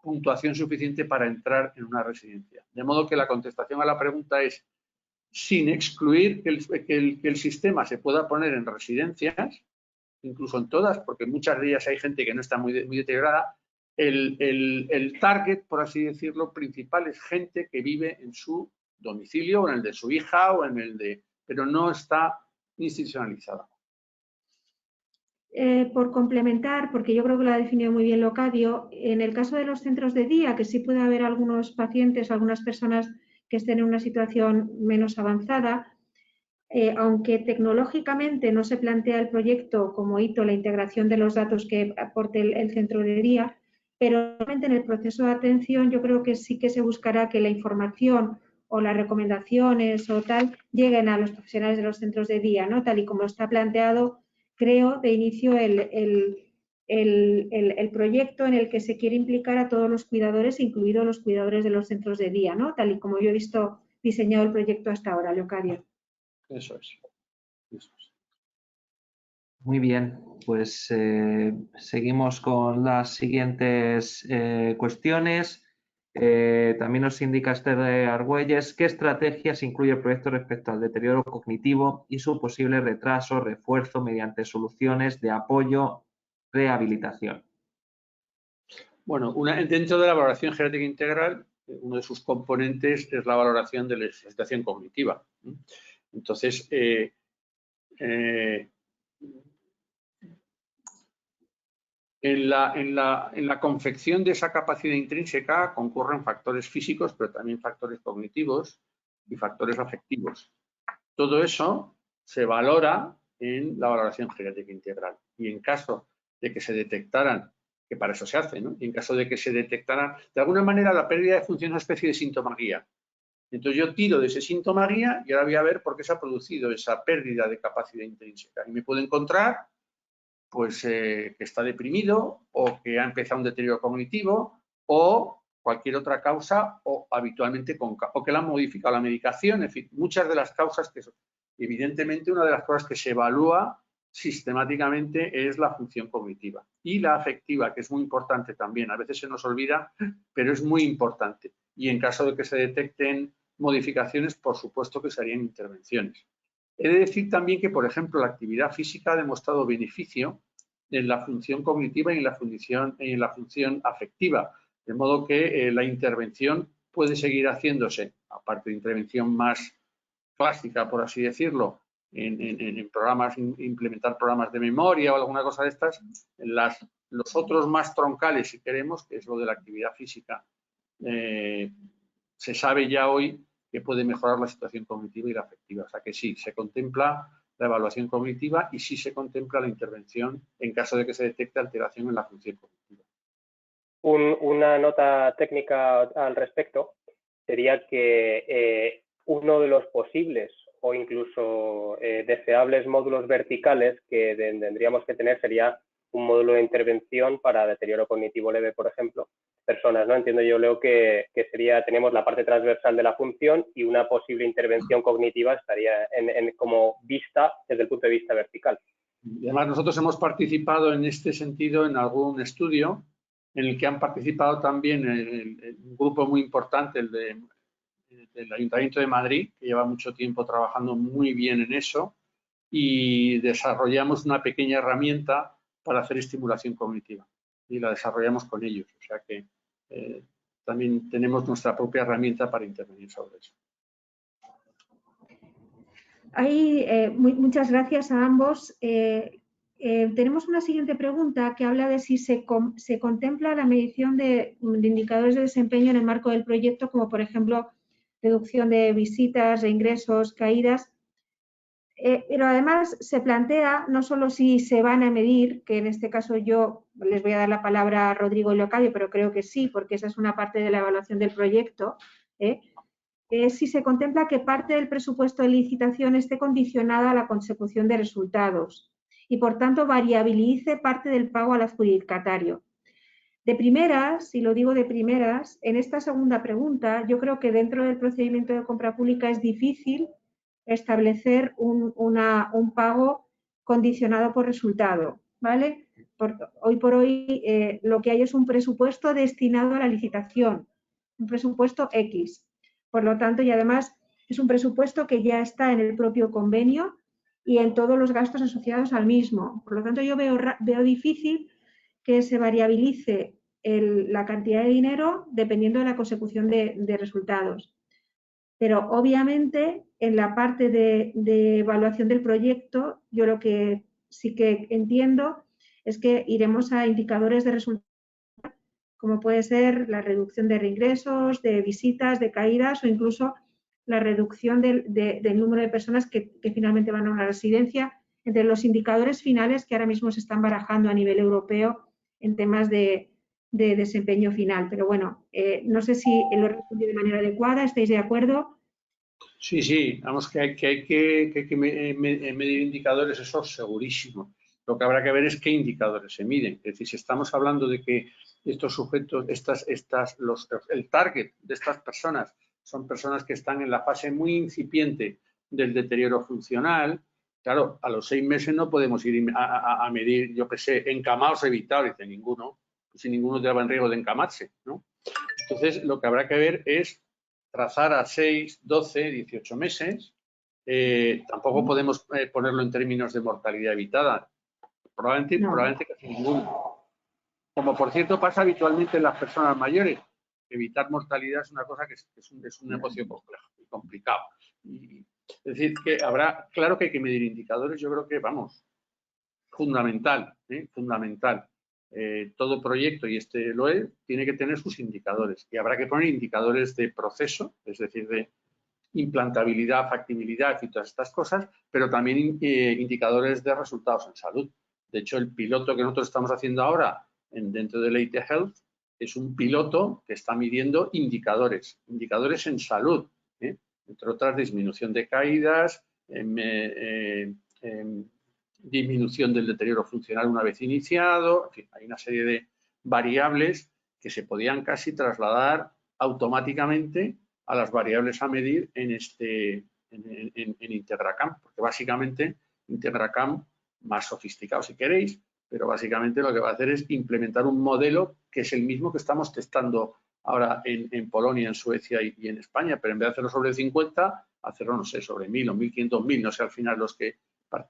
puntuación suficiente para entrar en una residencia. De modo que la contestación a la pregunta es, sin excluir que el sistema se pueda poner en residencias, incluso en todas, porque en muchas de ellas hay gente que no está muy deteriorada, el target, por así decirlo, principal es gente que vive en su domicilio o en el de su hija o en el de... pero no está institucionalizada. por complementar, porque yo creo que lo ha definido muy bien Locadio, en el caso de los centros de día, que sí puede haber algunos pacientes, algunas personas que estén en una situación menos avanzada, aunque tecnológicamente no se plantea el proyecto como hito la integración de los datos que aporte el centro de día, pero realmente en el proceso de atención yo creo que sí que se buscará que la información o las recomendaciones o tal lleguen a los profesionales de los centros de día, ¿no? Tal y como está planteado, creo, de inicio el proyecto en el que se quiere implicar a todos los cuidadores, incluidos los cuidadores de los centros de día, ¿no? Tal y como yo he visto diseñado el proyecto hasta ahora, Leocadio. Eso es. Eso es. Muy bien, pues seguimos con las siguientes cuestiones. También nos indica Esther Argüelles qué estrategias incluye el proyecto respecto al deterioro cognitivo y su posible retraso, refuerzo mediante soluciones de apoyo, rehabilitación. Bueno, dentro de la valoración geriátrica integral, uno de sus componentes es la valoración de la situación cognitiva. Entonces, en la confección de esa capacidad intrínseca concurren factores físicos, pero también factores cognitivos y factores afectivos. Todo eso se valora en la valoración geriátrica integral. Y en caso de que se detectaran, que para eso se hace, ¿no? Y en caso de que se detectaran, de alguna manera la pérdida de función es una especie de síntoma guía. Entonces yo tiro de ese síntoma guía y ahora voy a ver por qué se ha producido esa pérdida de capacidad intrínseca. Y me puedo encontrar pues que está deprimido o que ha empezado un deterioro cognitivo o cualquier otra causa o habitualmente o que le han modificado la medicación, en fin, muchas de las causas que evidentemente una de las cosas que se evalúa sistemáticamente es la función cognitiva y la afectiva, que es muy importante también, a veces se nos olvida, pero es muy importante y en caso de que se detecten modificaciones, por supuesto que se harían intervenciones. He de decir también que, por ejemplo, la actividad física ha demostrado beneficio en la función cognitiva y en la función afectiva, de modo que la intervención puede seguir haciéndose, aparte de intervención más clásica, por así decirlo, en programas, implementar programas de memoria o alguna cosa de estas, los otros más troncales, si queremos, que es lo de la actividad física, se sabe ya hoy que puede mejorar la situación cognitiva y la afectiva. O sea que sí, se contempla la evaluación cognitiva y sí se contempla la intervención en caso de que se detecte alteración en la función cognitiva. Una nota técnica al respecto sería que uno de los posibles o incluso deseables módulos verticales que tendríamos que tener sería un módulo de intervención para deterioro cognitivo leve, por ejemplo, personas, ¿no? Entiendo yo, Leo, que sería, tenemos la parte transversal de la función y una posible intervención cognitiva estaría como vista desde el punto de vista vertical. Y además nosotros hemos participado en este sentido en algún estudio en el que han participado también un grupo muy importante, el del Ayuntamiento de Madrid, que lleva mucho tiempo trabajando muy bien en eso, y desarrollamos una pequeña herramienta para hacer estimulación cognitiva y la desarrollamos con ellos. O sea que también tenemos nuestra propia herramienta para intervenir sobre eso. Muchas gracias a ambos. Tenemos una siguiente pregunta que habla de si se contempla la medición de indicadores de desempeño en el marco del proyecto, como por ejemplo reducción de visitas, reingresos, caídas. Pero además se plantea no solo si se van a medir, que en este caso yo les voy a dar la palabra a Rodrigo y Leocadio, pero creo que sí, porque esa es una parte de la evaluación del proyecto, si se contempla que parte del presupuesto de licitación esté condicionada a la consecución de resultados y, por tanto, variabilice parte del pago al adjudicatario. De primeras, y lo digo de primeras, en esta segunda pregunta, yo creo que dentro del procedimiento de compra pública es difícil establecer un pago condicionado por resultado, ¿vale? Hoy por hoy lo que hay es un presupuesto destinado a la licitación, un presupuesto X. Por lo tanto, y además es un presupuesto que ya está en el propio convenio y en todos los gastos asociados al mismo. Por lo tanto, yo veo difícil que se variabilice la cantidad de dinero dependiendo de la consecución de resultados. Pero obviamente en la parte de evaluación del proyecto yo lo que sí que entiendo es que iremos a indicadores de resultados, como puede ser la reducción de reingresos, de visitas, de caídas o incluso la reducción del número de personas que finalmente van a una residencia, entre los indicadores finales que ahora mismo se están barajando a nivel europeo en temas de desempeño final. Pero bueno, no sé si lo he respondido de manera adecuada, ¿estáis de acuerdo? Sí, sí, vamos que hay que medir indicadores, eso es segurísimo. Lo que habrá que ver es qué indicadores se miden. Es decir, si estamos hablando de que estos sujetos, el target de estas personas son personas que están en la fase muy incipiente del deterioro funcional, claro, a los 6 meses no podemos ir a medir, yo qué sé, encamados evitados, dice ninguno, si ninguno te va en riesgo de encamarse, ¿no? Entonces, lo que habrá que ver es trazar a 6, 12, 18 meses. Tampoco podemos ponerlo en términos de mortalidad evitada. Probablemente casi ninguno. Como por cierto pasa habitualmente en las personas mayores. Evitar mortalidad es una cosa que es un negocio complejo y complicado. Es decir, que claro que hay que medir indicadores, yo creo que, vamos, fundamental, fundamental. Todo proyecto, y este lo es, tiene que tener sus indicadores. Y habrá que poner indicadores de proceso, es decir, de implantabilidad, factibilidad y todas estas cosas, pero también indicadores de resultados en salud. De hecho, el piloto que nosotros estamos haciendo ahora dentro de Leite Health es un piloto que está midiendo indicadores en salud, entre otras disminución de caídas, disminución del deterioro funcional una vez iniciado, en fin, hay una serie de variables que se podían casi trasladar automáticamente a las variables a medir en IntegraCAM, porque básicamente IntegraCAM, más sofisticado si queréis, pero básicamente lo que va a hacer es implementar un modelo que es el mismo que estamos testando ahora en Polonia, en Suecia y en España, pero en vez de hacerlo sobre 50, hacerlo, no sé, sobre 1000 o 1500, 1000, no sé al final los que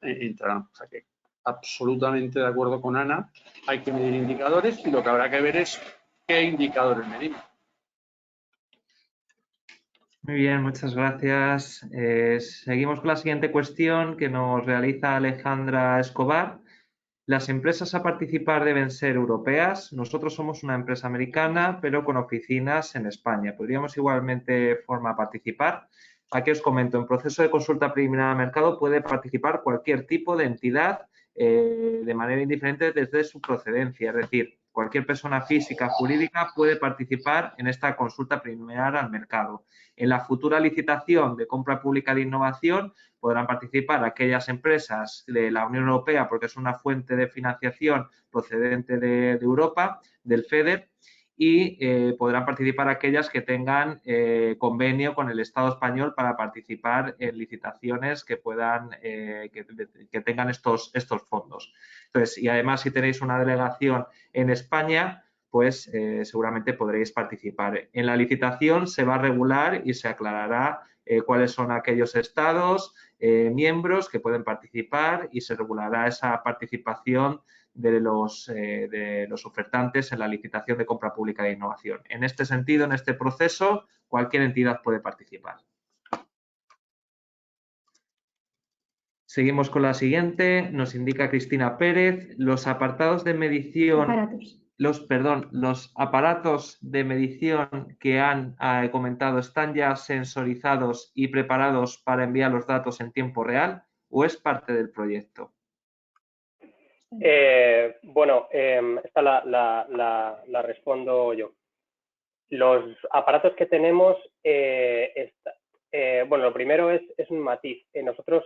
entrarán. O sea que absolutamente de acuerdo con Ana, hay que medir indicadores y lo que habrá que ver es qué indicadores medimos. Muy bien, muchas gracias. Seguimos con la siguiente cuestión que nos realiza Alejandra Escobar. Las empresas a participar deben ser europeas. Nosotros somos una empresa americana, pero con oficinas en España. ¿Podríamos igualmente forma participar? Aquí os comento, en proceso de consulta preliminar al mercado puede participar cualquier tipo de entidad de manera indiferente desde su procedencia, es decir, cualquier persona física, jurídica puede participar en esta consulta preliminar al mercado. En la futura licitación de compra pública de innovación podrán participar aquellas empresas de la Unión Europea porque es una fuente de financiación procedente de Europa, del FEDER, y podrán participar aquellas que tengan convenio con el Estado español para participar en licitaciones que puedan que tengan estos fondos. Entonces, y además si tenéis una delegación en España, pues seguramente podréis participar. En la licitación se va a regular y se aclarará cuáles son aquellos estados miembros que pueden participar y se regulará esa participación de los ofertantes en la licitación de compra pública de innovación. En este sentido, en este proceso, cualquier entidad puede participar. Seguimos con la siguiente. Nos indica Cristina Pérez. Los apartados de medición... Los aparatos de medición que han comentado, ¿están ya sensorizados y preparados para enviar los datos en tiempo real o es parte del proyecto? Esta la respondo yo. Los aparatos que tenemos, lo primero es un matiz. Nosotros,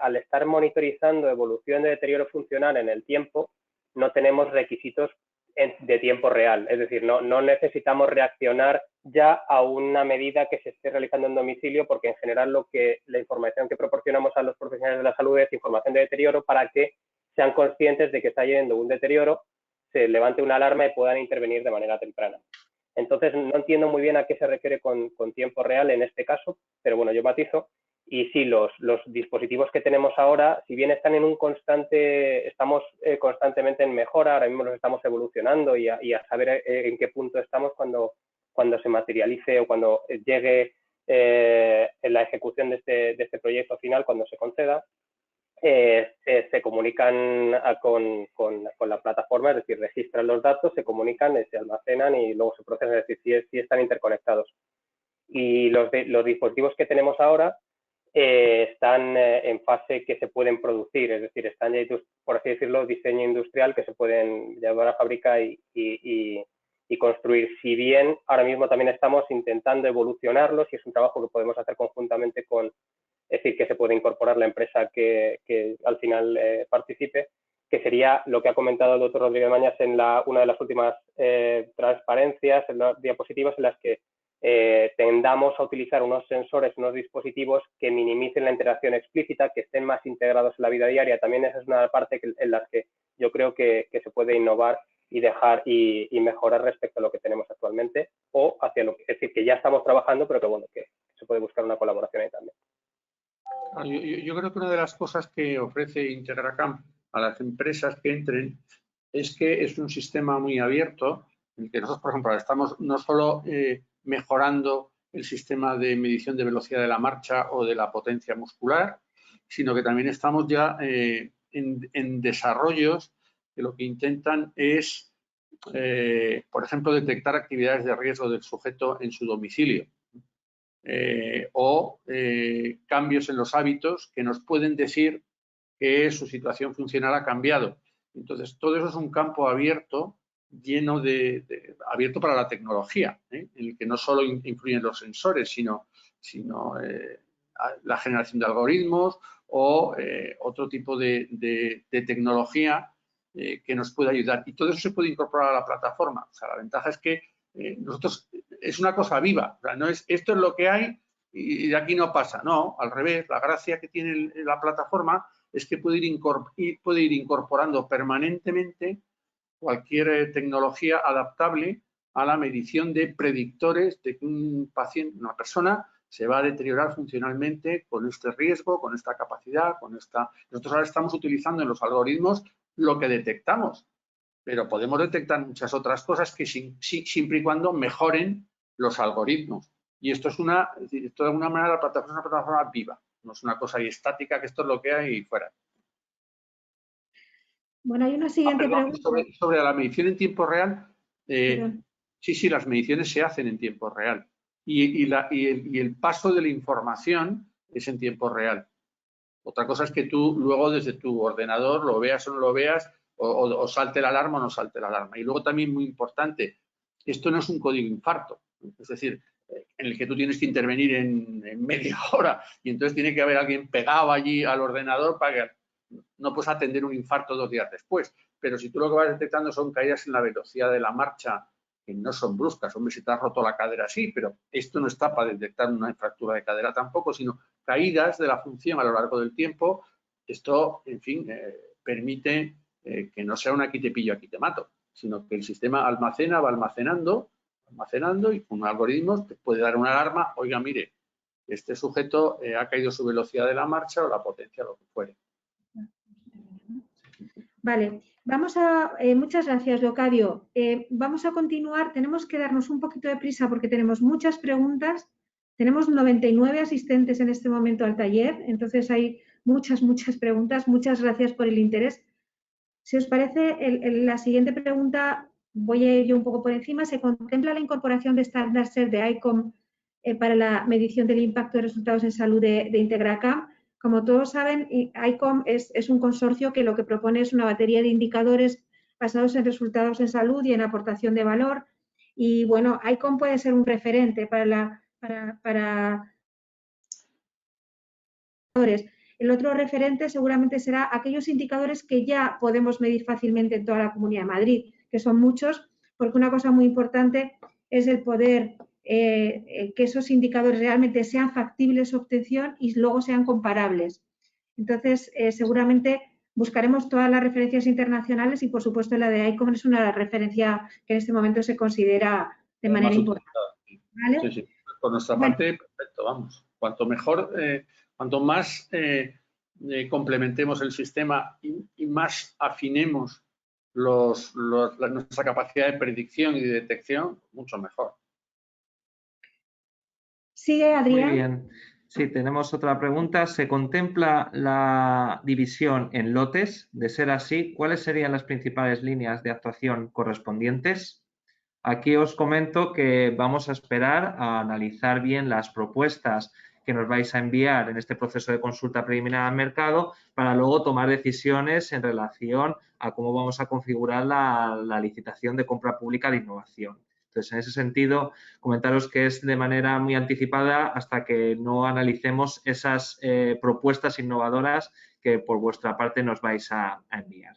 al estar monitorizando evolución de deterioro funcional en el tiempo, no tenemos requisitos de tiempo real. Es decir, no necesitamos reaccionar ya a una medida que se esté realizando en domicilio, porque en general la información que proporcionamos a los profesionales de la salud es información de deterioro para que sean conscientes de que está yendo un deterioro, se levante una alarma y puedan intervenir de manera temprana. Entonces, no entiendo muy bien a qué se refiere con tiempo real en este caso, pero bueno, yo matizo. Y sí, los dispositivos que tenemos ahora, si bien están en estamos constantemente en mejora, ahora mismo los estamos evolucionando y a saber en qué punto estamos cuando se materialice o cuando llegue en la ejecución de este proyecto final, cuando se conceda. se comunican con la plataforma, es decir, registran los datos, se comunican, se almacenan y luego se procesan, es decir, si están interconectados. Y los dispositivos que tenemos ahora están en fase que se pueden producir, es decir, están ya, por así decirlo, diseño industrial que se pueden llevar a fábrica y construir. Si bien ahora mismo también estamos intentando evolucionarlos y es un trabajo que podemos hacer conjuntamente con, es decir, que se puede incorporar la empresa que al final participe, que sería lo que ha comentado el doctor Rodríguez Mañas en una de las últimas transparencias, en las diapositivas, en las que tendamos a utilizar unos sensores, unos dispositivos que minimicen la interacción explícita, que estén más integrados en la vida diaria. También esa es una parte en la que yo creo que se puede innovar y dejar y mejorar respecto a lo que tenemos actualmente o hacia lo que, es decir, que ya estamos trabajando, pero que bueno, que se puede buscar una colaboración ahí también. Yo creo que una de las cosas que ofrece Integracam a las empresas que entren es que es un sistema muy abierto, en el que nosotros, por ejemplo, estamos no solo mejorando el sistema de medición de velocidad de la marcha o de la potencia muscular, sino que también estamos ya en desarrollos que lo que intentan es, por ejemplo, detectar actividades de riesgo del sujeto en su domicilio. O cambios en los hábitos que nos pueden decir que su situación funcional ha cambiado. Entonces, todo eso es un campo abierto, lleno abierto para la tecnología, en el que no solo influyen los sensores, sino la generación de algoritmos o otro tipo de tecnología que nos puede ayudar. Y todo eso se puede incorporar a la plataforma. O sea, la ventaja es que nosotros es una cosa viva, o sea, no es esto es lo que hay y de aquí no pasa, no, al revés, la gracia que tiene la plataforma es que puede ir incorporando permanentemente cualquier tecnología adaptable a la medición de predictores de que un paciente, una persona, se va a deteriorar funcionalmente con este riesgo, con esta capacidad, con esta. Nosotros ahora estamos utilizando en los algoritmos lo que detectamos, pero podemos detectar muchas otras cosas que siempre y cuando mejoren los algoritmos. Y esto es esto de alguna manera la plataforma es una plataforma viva, no es una cosa ahí estática que esto es lo que hay y fuera. Bueno, hay una siguiente pregunta. Sobre la medición en tiempo real, sí, las mediciones se hacen en tiempo real. Y el paso de la información es en tiempo real. Otra cosa es que tú luego desde tu ordenador lo veas o no lo veas, o salte la alarma o no salte la alarma. Y luego también muy importante, esto no es un código infarto, es decir, en el que tú tienes que intervenir en media hora y entonces tiene que haber alguien pegado allí al ordenador para que no puedes atender un infarto 2 días después. Pero si tú lo que vas detectando son caídas en la velocidad de la marcha, que no son bruscas, hombre, si te has roto la cadera sí, pero esto no está para detectar una fractura de cadera tampoco, sino caídas de la función a lo largo del tiempo. Esto, en fin, permite que no sea un aquí te pillo, aquí te mato, sino que el sistema va almacenando y con algoritmos te puede dar una alarma, oiga, mire, este sujeto ha caído su velocidad de la marcha o la potencia, lo que fuere. Vale, muchas gracias, Locadio. Vamos a continuar, tenemos que darnos un poquito de prisa porque tenemos muchas preguntas. Tenemos 99 asistentes en este momento al taller, entonces hay muchas preguntas. Muchas gracias por el interés. Si os parece, la siguiente pregunta, voy a ir yo un poco por encima. ¿Se contempla la incorporación de estándares de ICOM para la medición del impacto de resultados en salud de Integracam? Como todos saben, ICOM es un consorcio que lo que propone es una batería de indicadores basados en resultados en salud y en aportación de valor. Y bueno, ICOM puede ser un referente para el otro referente seguramente será aquellos indicadores que ya podemos medir fácilmente en toda la Comunidad de Madrid, que son muchos, porque una cosa muy importante es el poder que esos indicadores realmente sean factibles su obtención y luego sean comparables. Entonces, seguramente buscaremos todas las referencias internacionales y, por supuesto, la de ICOM es una referencia que en este momento se considera de manera importante. ¿Vale? Sí. Por nuestra parte, perfecto, vamos. Cuanto mejor, cuanto más complementemos el sistema y más afinemos nuestra capacidad de predicción y de detección, mucho mejor. Sigue, Adrián. Muy bien. Sí, tenemos otra pregunta. ¿Se contempla la división en lotes? De ser así, ¿cuáles serían las principales líneas de actuación correspondientes? Aquí os comento que vamos a esperar a analizar bien las propuestas que nos vais a enviar en este proceso de consulta preliminar al mercado para luego tomar decisiones en relación a cómo vamos a configurar la licitación de compra pública de innovación. Entonces, en ese sentido, comentaros que es de manera muy anticipada hasta que no analicemos esas propuestas innovadoras que por vuestra parte nos vais a enviar.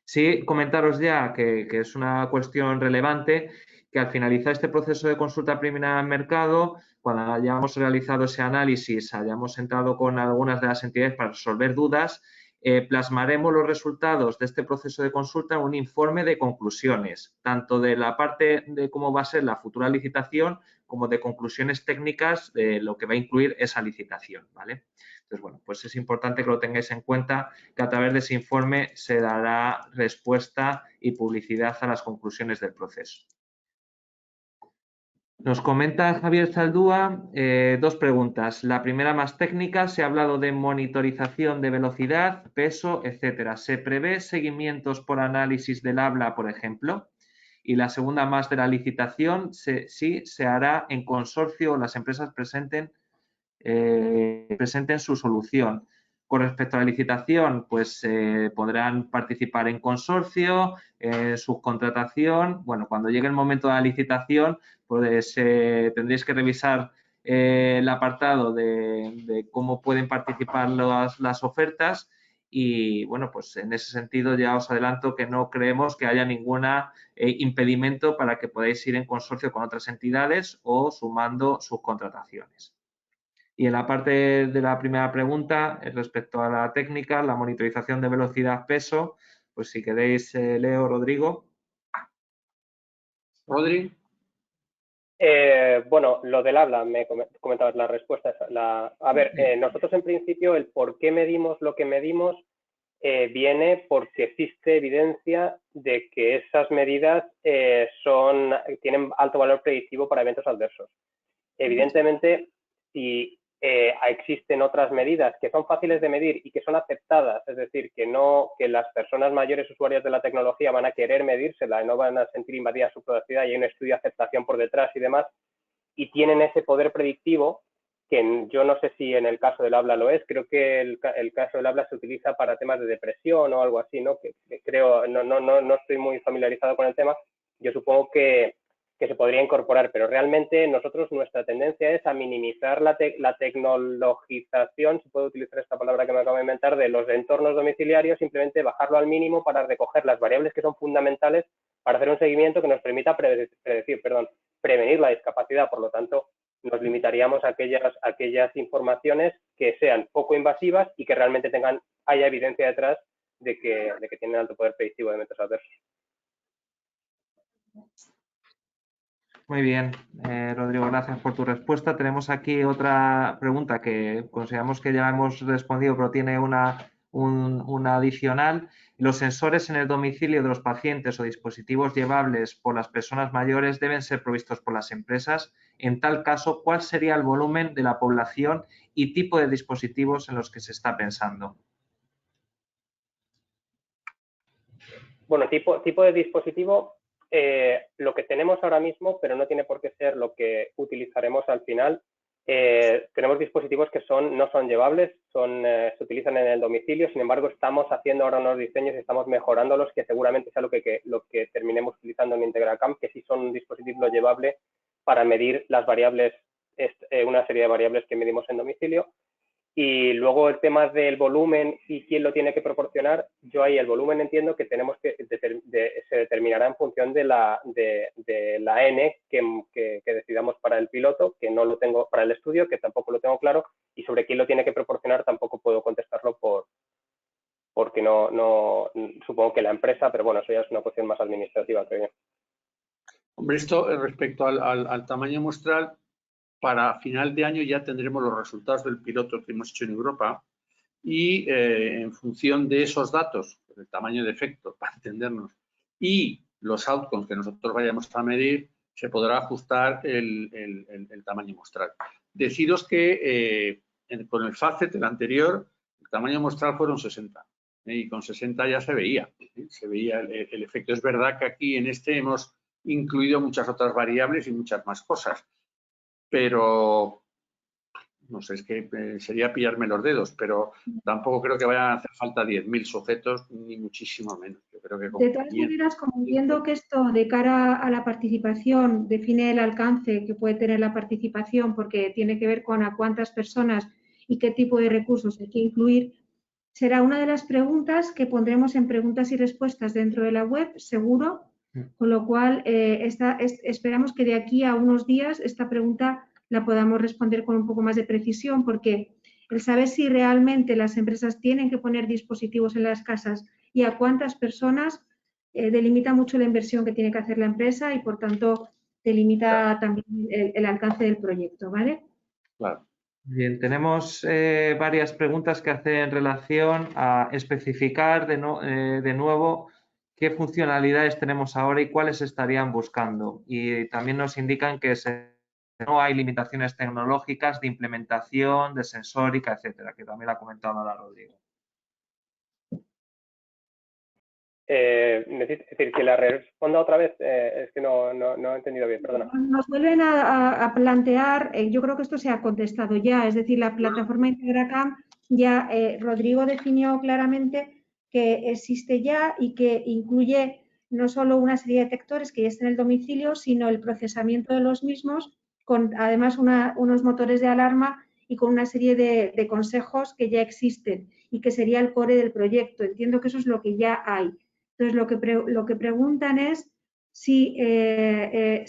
Sí, comentaros ya que es una cuestión relevante que al finalizar este proceso de consulta preliminar al mercado, cuando hayamos realizado ese análisis, hayamos entrado con algunas de las entidades para resolver dudas, plasmaremos los resultados de este proceso de consulta en un informe de conclusiones, tanto de la parte de cómo va a ser la futura licitación como de conclusiones técnicas de lo que va a incluir esa licitación, ¿vale? Entonces, bueno, pues es importante que lo tengáis en cuenta, que a través de ese informe se dará respuesta y publicidad a las conclusiones del proceso. Nos comenta Javier Zaldúa dos preguntas. La primera más técnica, se ha hablado de monitorización de velocidad, peso, etcétera. ¿Se prevé seguimientos por análisis del habla, por ejemplo? Y la segunda más de la licitación, sí se hará en consorcio o las empresas presenten su solución. Con respecto a la licitación, pues podrán participar en consorcio, subcontratación. Bueno, cuando llegue el momento de la licitación, pues tendréis que revisar el apartado de cómo pueden participar las ofertas y, bueno, pues en ese sentido ya os adelanto que no creemos que haya ningún impedimento para que podáis ir en consorcio con otras entidades o sumando subcontrataciones. Y en la parte de la primera pregunta, respecto a la técnica, la monitorización de velocidad, peso, pues si queréis, Leo, Rodrigo. Rodri. Bueno, lo del habla, me comentabas la respuesta. A ver, nosotros en principio el por qué medimos lo que medimos viene porque existe evidencia de que esas medidas tienen alto valor predictivo para eventos adversos. Evidentemente, si existen otras medidas que son fáciles de medir y que son aceptadas, es decir, que las personas mayores usuarias de la tecnología van a querer medírsela y no van a sentir invadida su privacidad y hay un estudio de aceptación por detrás y demás, y tienen ese poder predictivo, que yo no sé si en el caso del habla lo es, creo que el caso del habla se utiliza para temas de depresión o algo así, ¿no? Que creo, no estoy muy familiarizado con el tema, yo supongo que se podría incorporar, pero realmente nuestra tendencia es a minimizar la tecnologización, si puedo utilizar esta palabra que me acabo de inventar, de los entornos domiciliarios, simplemente bajarlo al mínimo para recoger las variables que son fundamentales para hacer un seguimiento que nos permita prevenir la discapacidad. Por lo tanto, nos limitaríamos a aquellas informaciones que sean poco invasivas y que realmente haya evidencia detrás de que tienen alto poder predictivo de eventos adversos. Muy bien, Rodrigo, gracias por tu respuesta. Tenemos aquí otra pregunta que consideramos que ya hemos respondido, pero tiene una adicional. Los sensores en el domicilio de los pacientes o dispositivos llevables por las personas mayores deben ser provistos por las empresas. En tal caso, ¿cuál sería el volumen de la población y tipo de dispositivos en los que se está pensando? Bueno, tipo de dispositivo, lo que tenemos ahora mismo, pero no tiene por qué ser lo que utilizaremos al final. Tenemos dispositivos que no son llevables, se utilizan en el domicilio, sin embargo estamos haciendo ahora unos diseños y estamos mejorándolos que seguramente sea lo que terminemos utilizando en IntegraCamp, que sí son un dispositivo llevable para medir las variables, una serie de variables que medimos en domicilio. Y luego el tema del volumen y quién lo tiene que proporcionar, yo ahí el volumen entiendo que se determinará en función de la N que decidamos para el piloto, que no lo tengo para el estudio, que tampoco lo tengo claro, y sobre quién lo tiene que proporcionar tampoco puedo contestarlo porque no supongo que la empresa, pero bueno, eso ya es una cuestión más administrativa, creo yo. Hombre, esto respecto al tamaño muestral, para final de año ya tendremos los resultados del piloto que hemos hecho en Europa y en función de esos datos, el tamaño de efecto, para entendernos, y los outcomes que nosotros vayamos a medir, se podrá ajustar el tamaño muestral. Deciros que con el FACET, el anterior, el tamaño muestral fueron 60 y con 60 ya se veía el efecto. Es verdad que aquí en este hemos incluido muchas otras variables y muchas más cosas, pero no sé, es que sería pillarme los dedos, pero tampoco creo que vayan a hacer falta 10.000 sujetos, ni muchísimo menos. Yo creo que de todas maneras, como entiendo que esto de cara a la participación define el alcance que puede tener la participación, porque tiene que ver con a cuántas personas y qué tipo de recursos hay que incluir, será una de las preguntas que pondremos en preguntas y respuestas dentro de la web, seguro, con lo cual esperamos que de aquí a unos días esta pregunta la podamos responder con un poco más de precisión, porque el saber si realmente las empresas tienen que poner dispositivos en las casas y a cuántas personas delimita mucho la inversión que tiene que hacer la empresa y, por tanto, delimita también el alcance del proyecto, ¿vale? Claro. Bien, tenemos varias preguntas que hacen en relación a especificar de nuevo qué funcionalidades tenemos ahora y cuáles estarían buscando. Y también nos indican que no hay limitaciones tecnológicas de implementación, de sensórica, etcétera, que también ha comentado ahora Rodrigo. Es decir, que la responda otra vez, es que no he entendido bien, perdona. Nos vuelven a plantear, yo creo que esto se ha contestado ya, es decir, la plataforma IntegraCAM ya Rodrigo definió claramente que existe ya y que incluye no solo una serie de detectores que ya están en el domicilio, sino el procesamiento de los mismos, con además unos motores de alarma y con una serie de consejos que ya existen y que sería el core del proyecto. Entiendo que eso es lo que ya hay. Entonces, lo que preguntan es qué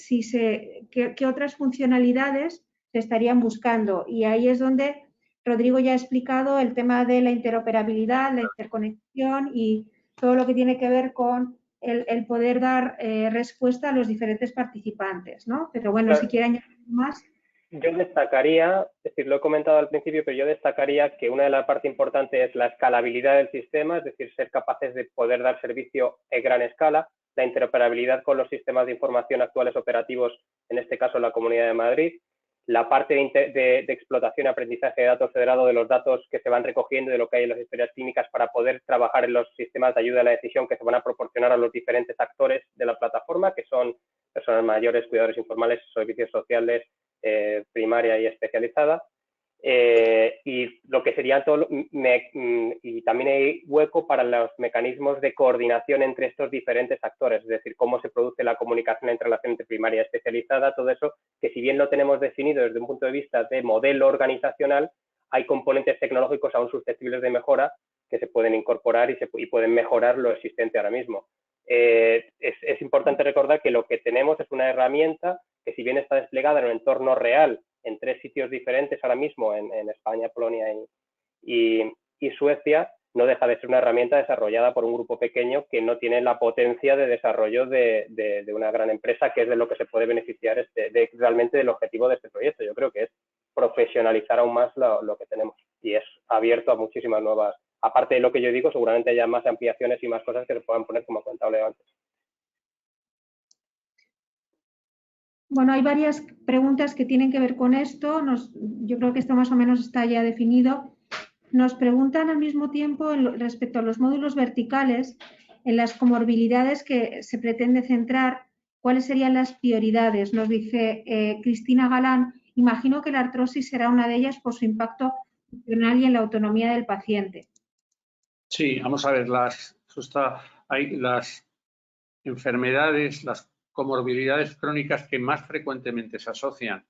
otras funcionalidades se estarían buscando. Y ahí es donde Rodrigo ya ha explicado el tema de la interoperabilidad, la interconexión y todo lo que tiene que ver con el poder dar respuesta a los diferentes participantes, ¿no? Pero bueno, claro, si quiere añadir más. Yo destacaría, es decir, lo he comentado al principio, pero yo destacaría que una de las partes importantes es la escalabilidad del sistema, es decir, ser capaces de poder dar servicio en gran escala, la interoperabilidad con los sistemas de información actuales operativos, en este caso la Comunidad de Madrid, la parte de explotación y aprendizaje de datos federado de los datos que se van recogiendo de lo que hay en las historias clínicas para poder trabajar en los sistemas de ayuda a la decisión que se van a proporcionar a los diferentes actores de la plataforma, que son personas mayores, cuidadores informales, servicios sociales, primaria y especializada, y lo que sería todo, y también hay hueco para los mecanismos de coordinación entre estos diferentes actores, es decir, cómo se produce la comunicación entre la gente primaria y especializada, todo eso que si bien lo tenemos definido desde un punto de vista de modelo organizacional, hay componentes tecnológicos aún susceptibles de mejora que se pueden incorporar y pueden mejorar lo existente ahora mismo. Es importante recordar que lo que tenemos es una herramienta que si bien está desplegada en un entorno real en 3 sitios diferentes ahora mismo, en España, Polonia y Suecia, no deja de ser una herramienta desarrollada por un grupo pequeño que no tiene la potencia de desarrollo de una gran empresa, que es de lo que se puede beneficiar realmente del objetivo de este proyecto. Yo creo que es profesionalizar aún más lo que tenemos y es abierto a muchísimas nuevas. Aparte de lo que yo digo, seguramente haya más ampliaciones y más cosas que se puedan poner, como ha comentado Leo antes. Bueno, hay varias preguntas que tienen que ver con esto. Yo creo que esto más o menos está ya definido. Nos preguntan al mismo tiempo respecto a los módulos verticales, en las comorbilidades que se pretende centrar, ¿cuáles serían las prioridades? Nos dice Cristina Galán, imagino que la artrosis será una de ellas por su impacto funcional y en la autonomía del paciente. Sí, vamos a ver, hay las enfermedades, las comorbilidades crónicas que más frecuentemente se asocian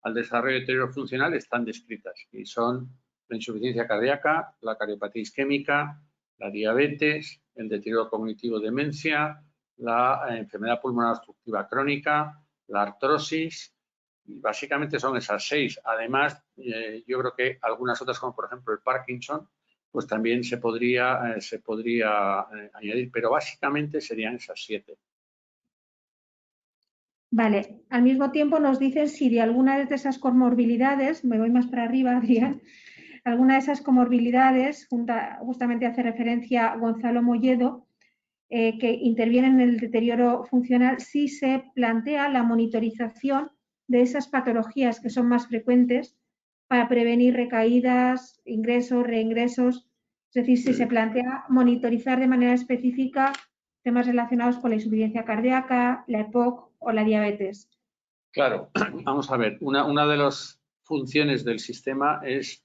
al desarrollo de deterioro funcional están descritas y son la insuficiencia cardíaca, la cardiopatía isquémica, la diabetes, el deterioro cognitivo, demencia, la enfermedad pulmonar obstructiva crónica, la artrosis, y básicamente son esas 6. Además, yo creo que algunas otras, como por ejemplo el Parkinson, pues también se podría añadir, pero básicamente serían esas 7. Vale, al mismo tiempo nos dicen si de alguna de esas comorbilidades, me voy más para arriba, Adrián, alguna de esas comorbilidades, justamente hace referencia a Gonzalo Molledo, que intervienen en el deterioro funcional, sí se plantea la monitorización de esas patologías que son más frecuentes para prevenir recaídas, ingresos, reingresos. Es decir, si se plantea monitorizar de manera específica temas relacionados con la insuficiencia cardíaca, la EPOC o la diabetes. Claro, vamos a ver, una de las funciones del sistema es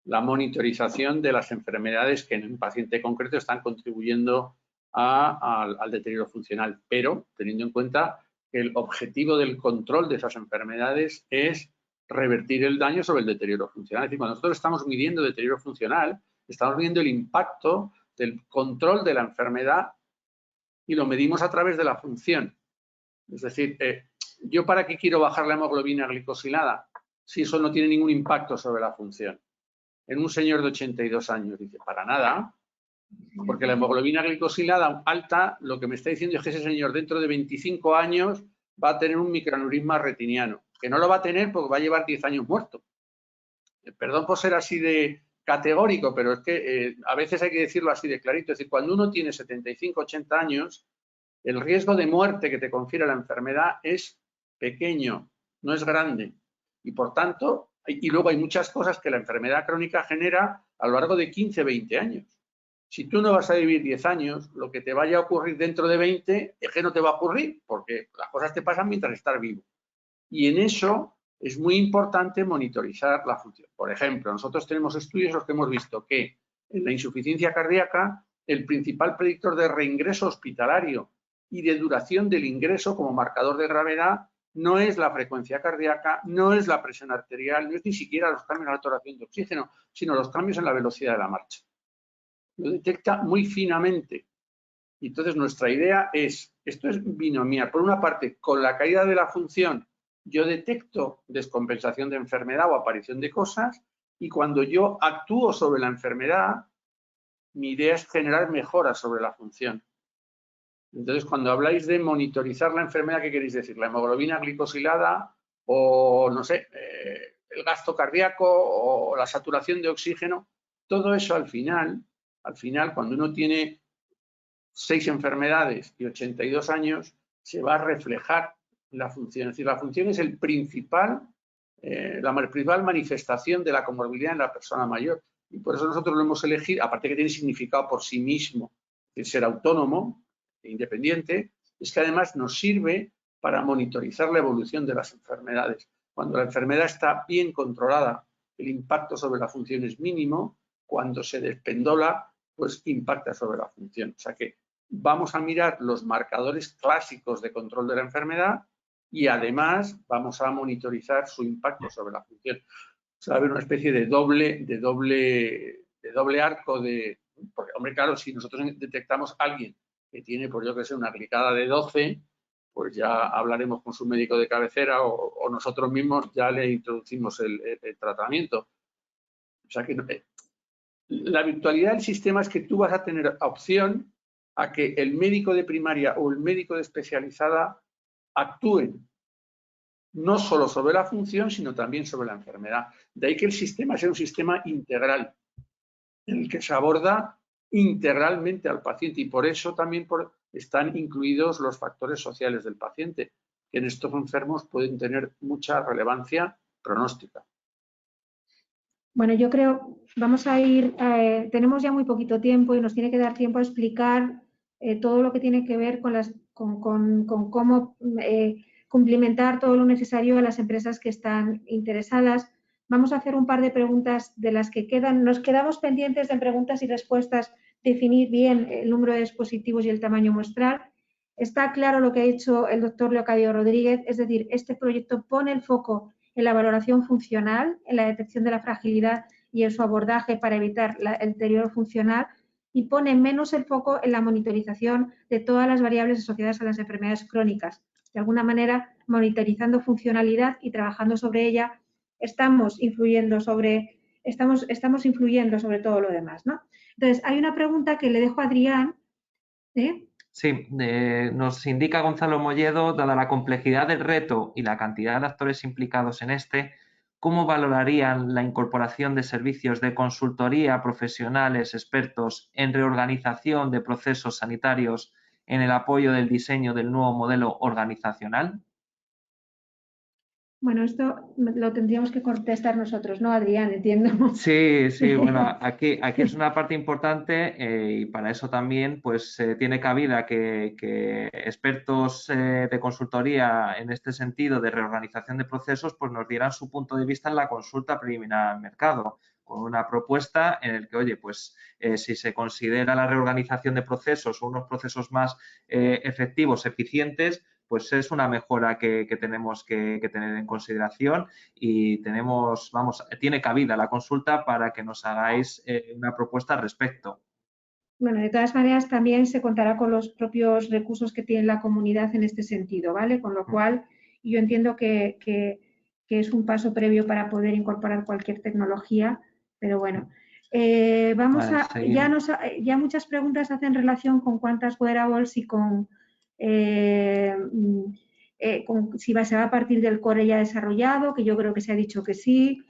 la monitorización de las enfermedades que en un paciente concreto están contribuyendo al deterioro funcional, pero teniendo en cuenta que el objetivo del control de esas enfermedades es revertir el daño sobre el deterioro funcional. Es decir, cuando nosotros estamos midiendo deterioro funcional, estamos midiendo el impacto del control de la enfermedad y lo medimos a través de la función. Es decir, ¿yo para qué quiero bajar la hemoglobina glicosilada si eso no tiene ningún impacto sobre la función? En un señor de 82 años, dice, para nada, porque la hemoglobina glicosilada alta, lo que me está diciendo es que ese señor dentro de 25 años va a tener un microaneurisma retiniano, que no lo va a tener porque va a llevar 10 años muerto. Perdón por ser así de categórico, pero es que a veces hay que decirlo así de clarito. Es decir, cuando uno tiene 75, 80 años, el riesgo de muerte que te confiere la enfermedad es pequeño, no es grande. Y por tanto, y luego hay muchas cosas que la enfermedad crónica genera a lo largo de 15, 20 años. Si tú no vas a vivir 10 años, lo que te vaya a ocurrir dentro de 20 es que no te va a ocurrir, porque las cosas te pasan mientras estás vivo. Y en eso es muy importante monitorizar la función. Por ejemplo, nosotros tenemos estudios en los que hemos visto que en la insuficiencia cardíaca el principal predictor de reingreso hospitalario y de duración del ingreso como marcador de gravedad no es la frecuencia cardíaca, no es la presión arterial, no es ni siquiera los cambios en la saturación de oxígeno, sino los cambios en la velocidad de la marcha. Lo detecta muy finamente. Y entonces nuestra idea es, esto es binomial. Por una parte, con la caída de la función, yo detecto descompensación de enfermedad o aparición de cosas, y cuando yo actúo sobre la enfermedad, mi idea es generar mejoras sobre la función. Entonces, cuando habláis de monitorizar la enfermedad, ¿qué queréis decir? ¿La hemoglobina glicosilada o, no sé, el gasto cardíaco o la saturación de oxígeno? Todo eso al final, cuando uno tiene 6 enfermedades y 82 años, se va a reflejar la función. Es decir, la función es la principal manifestación de la comorbilidad en la persona mayor. Y por eso nosotros lo hemos elegido, aparte que tiene significado por sí mismo, de ser autónomo e independiente, es que además nos sirve para monitorizar la evolución de las enfermedades. Cuando la enfermedad está bien controlada, el impacto sobre la función es mínimo. Cuando se despendola, pues impacta sobre la función. O sea que vamos a mirar los marcadores clásicos de control de la enfermedad y además vamos a monitorizar su impacto sobre la función. O sea, va a haber una especie de doble arco porque, hombre, claro, si nosotros detectamos a alguien que tiene, pues yo que sé, una glicada de 12, pues ya hablaremos con su médico de cabecera o nosotros mismos ya le introducimos el tratamiento. O sea que la virtualidad del sistema es que tú vas a tener opción a que el médico de primaria o el médico de especializada actúen no solo sobre la función, sino también sobre la enfermedad. De ahí que el sistema sea un sistema integral, en el que se aborda integralmente al paciente, y por eso también están incluidos los factores sociales del paciente, que en estos enfermos pueden tener mucha relevancia pronóstica. Bueno, yo creo, vamos a ir, tenemos ya muy poquito tiempo y nos tiene que dar tiempo a explicar todo lo que tiene que ver con cómo cumplimentar todo lo necesario a las empresas que están interesadas. Vamos a hacer un par de preguntas de las que quedan. Nos quedamos pendientes de preguntas y respuestas, definir bien el número de dispositivos y el tamaño muestral. Está claro lo que ha hecho el doctor Leocadio Rodríguez, es decir, este proyecto pone el foco en la valoración funcional, en la detección de la fragilidad y en su abordaje para evitar el deterioro funcional, y pone menos el foco en la monitorización de todas las variables asociadas a las enfermedades crónicas. De alguna manera, monitorizando funcionalidad y trabajando sobre ella, estamos influyendo sobre todo lo demás, ¿no? Entonces, hay una pregunta que le dejo a Adrián. Sí, nos indica Gonzalo Molledo, dada la complejidad del reto y la cantidad de actores implicados en este, ¿cómo valorarían la incorporación de servicios de consultoría, profesionales, expertos en reorganización de procesos sanitarios en el apoyo del diseño del nuevo modelo organizacional? Bueno, esto lo tendríamos que contestar nosotros, ¿no, Adrián? Entiendo. Sí, bueno, aquí es una parte importante y para eso también pues tiene cabida que expertos de consultoría en este sentido de reorganización de procesos pues nos dieran su punto de vista en la consulta preliminar al mercado, con una propuesta en el que, oye, pues si se considera la reorganización de procesos o unos procesos más efectivos, eficientes, pues es una mejora que tenemos que tener en consideración y tiene cabida la consulta para que nos hagáis una propuesta al respecto. Bueno, de todas maneras también se contará con los propios recursos que tiene la comunidad en este sentido, ¿vale? Con lo cual yo entiendo que es un paso previo para poder incorporar cualquier tecnología, pero bueno. Ya muchas preguntas hacen relación con cuántas wearables y con se va a partir del core ya desarrollado, que yo creo que se ha dicho que sí.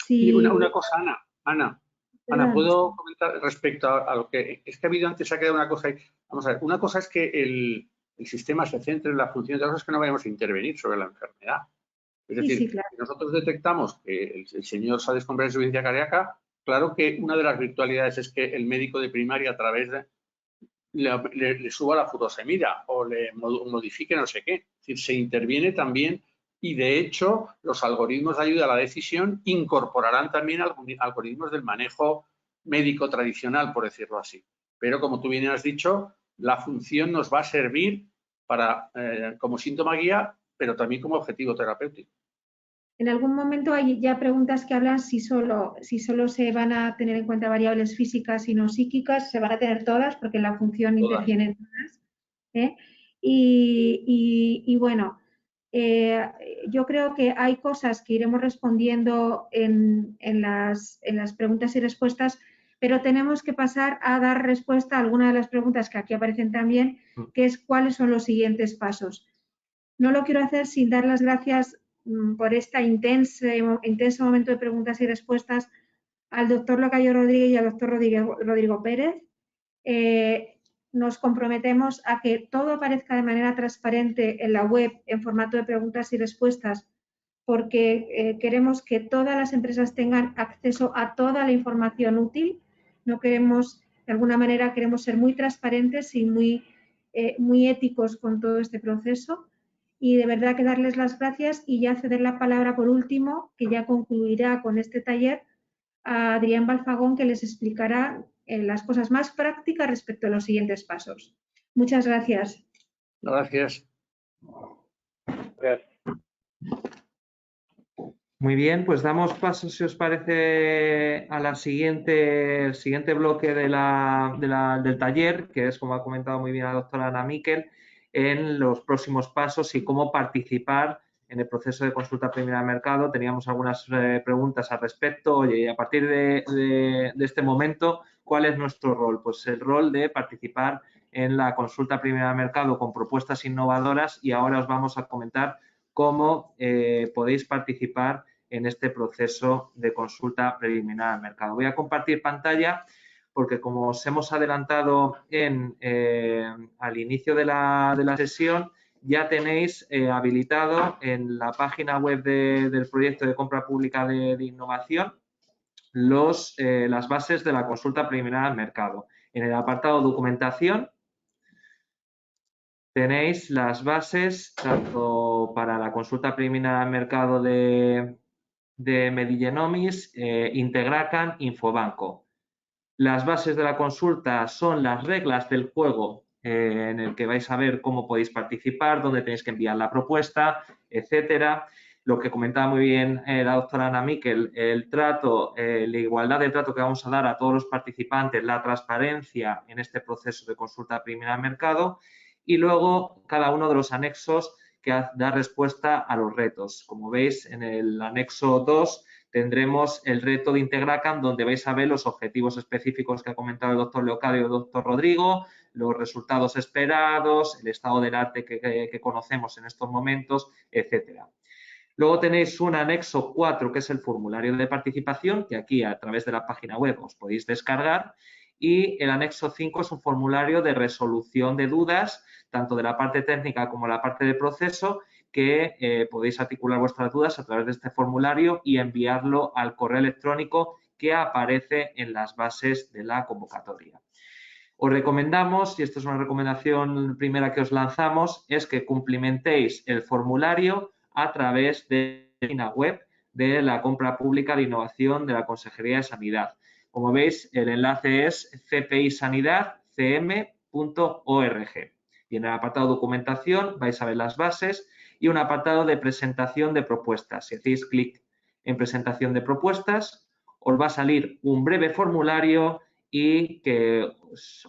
Y una cosa, Ana, Perdón. ¿puedo comentar respecto a lo que es que ha habido antes, se ha quedado una cosa ahí? Vamos a ver, una cosa es que el sistema se centre en la función, de otra cosa es que no vayamos a intervenir sobre la enfermedad. Es decir, Sí, claro. si nosotros detectamos que el señor se ha descomprimido de insuficiencia cardíaca, claro que una de las virtualidades es que el médico de primaria a través de le suba la furosemida o le modifique no sé qué. Es decir, se interviene también y, de hecho, los algoritmos de ayuda a la decisión incorporarán también algoritmos del manejo médico tradicional, por decirlo así. Pero, como tú bien has dicho, la función nos va a servir para, como síntoma guía, pero también como objetivo terapéutico. En algún momento hay ya preguntas que hablan si solo se van a tener en cuenta variables físicas y no psíquicas, se van a tener todas porque en la función intervienen todas. Y bueno, yo creo que hay cosas que iremos respondiendo en las preguntas y respuestas, pero tenemos que pasar a dar respuesta a alguna de las preguntas que aquí aparecen también, que es cuáles son los siguientes pasos. No lo quiero hacer sin dar las gracias por este intenso momento de preguntas y respuestas al doctor Lacayo Rodríguez y al doctor Rodrigo Pérez. Nos comprometemos a que todo aparezca de manera transparente en la web en formato de preguntas y respuestas, porque queremos que todas las empresas tengan acceso a toda la información útil. No queremos, de alguna manera, queremos ser muy transparentes y muy éticos con todo este proceso. Y de verdad que darles las gracias y ya ceder la palabra por último, que ya concluirá con este taller, a Adrián Balfagón, que les explicará las cosas más prácticas respecto a los siguientes pasos. Muchas gracias. Gracias. Gracias. Muy bien, pues damos paso, si os parece, a el siguiente bloque del taller, que es, como ha comentado muy bien la doctora Ana Miquel, en los próximos pasos y cómo participar en el proceso de consulta preliminar al mercado. Teníamos algunas preguntas al respecto. Oye, y a partir de este momento, ¿cuál es nuestro rol? Pues el rol de participar en la consulta preliminar al mercado con propuestas innovadoras, y ahora os vamos a comentar cómo podéis participar en este proceso de consulta preliminar al mercado. Voy a compartir pantalla porque, como os hemos adelantado al inicio de la sesión, ya tenéis habilitado en la página web del proyecto de compra pública de innovación las bases de la consulta preliminar al mercado. En el apartado documentación tenéis las bases tanto para la consulta preliminar al mercado de Medillenomis, Integracan, Infobanco. Las bases de la consulta son las reglas del juego en el que vais a ver cómo podéis participar, dónde tenéis que enviar la propuesta, etcétera. Lo que comentaba muy bien la doctora Ana Miquel, el trato, la igualdad de trato que vamos a dar a todos los participantes, la transparencia en este proceso de consulta preliminar al mercado, y luego cada uno de los anexos que da respuesta a los retos. Como veis, en el anexo 2 tendremos el reto de Integracan, donde vais a ver los objetivos específicos que ha comentado el doctor Leocadio y el doctor Rodrigo, los resultados esperados, el estado del arte que conocemos en estos momentos, etcétera. Luego tenéis un anexo 4, que es el formulario de participación, que aquí a través de la página web os podéis descargar, y el anexo 5 es un formulario de resolución de dudas, tanto de la parte técnica como de la parte de proceso, que podéis articular vuestras dudas a través de este formulario y enviarlo al correo electrónico que aparece en las bases de la convocatoria. Os recomendamos, y esta es una recomendación primera que os lanzamos, es que cumplimentéis el formulario a través de la página web de la compra pública de innovación de la Consejería de Sanidad. Como veis, el enlace es cpisanidadcm.org y en el apartado documentación vais a ver las bases y un apartado de presentación de propuestas. Si hacéis clic en presentación de propuestas, os va a salir un breve formulario y que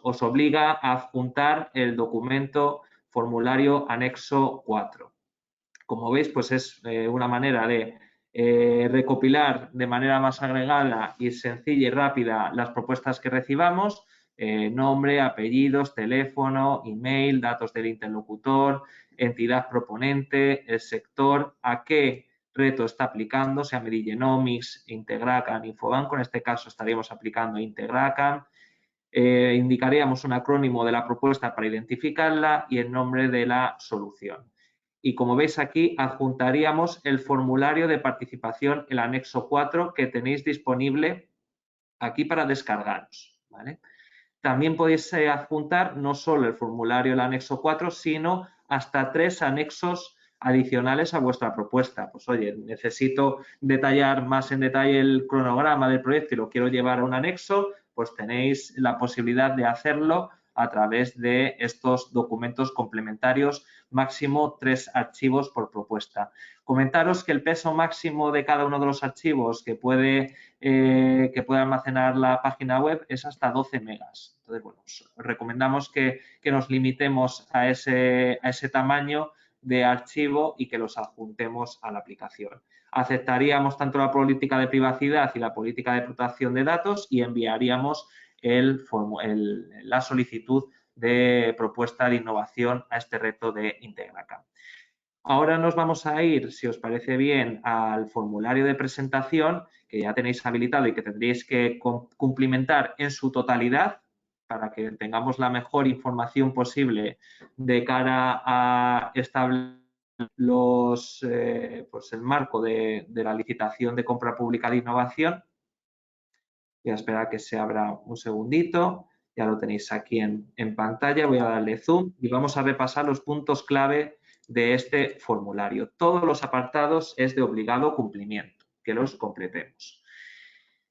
os obliga a adjuntar el documento formulario anexo 4. Como veis, pues es una manera de recopilar de manera más agregada y sencilla y rápida las propuestas que recibamos, nombre, apellidos, teléfono, email, datos del interlocutor, entidad proponente, el sector, a qué reto está aplicando, sea Medigenomics, Integracam, Infobanco, en este caso estaríamos aplicando Integracam. Indicaríamos un acrónimo de la propuesta para identificarla y el nombre de la solución. Y como veis aquí, adjuntaríamos el formulario de participación, el anexo 4, que tenéis disponible aquí para descargaros, ¿vale? También podéis adjuntar no solo el formulario, el anexo 4, sino hasta 3 anexos adicionales a vuestra propuesta. Pues oye, necesito detallar más en detalle el cronograma del proyecto y lo quiero llevar a un anexo, pues tenéis la posibilidad de hacerlo a través de estos documentos complementarios, máximo 3 archivos por propuesta. Comentaros que el peso máximo de cada uno de los archivos que puede almacenar la página web es hasta 12 megas. Entonces, bueno, os recomendamos que nos limitemos a ese tamaño de archivo y que los adjuntemos a la aplicación. Aceptaríamos tanto la política de privacidad y la política de protección de datos y enviaríamos la solicitud de propuesta de innovación a este reto de Integracam. Ahora nos vamos a ir, si os parece bien, al formulario de presentación que ya tenéis habilitado y que tendréis que cumplimentar en su totalidad para que tengamos la mejor información posible de cara a establecer el marco de la licitación de compra pública de innovación. Voy a esperar a que se abra un segundito. Ya lo tenéis aquí en pantalla. Voy a darle zoom y vamos a repasar los puntos clave de este formulario. Todos los apartados es de obligado cumplimiento, que los completemos.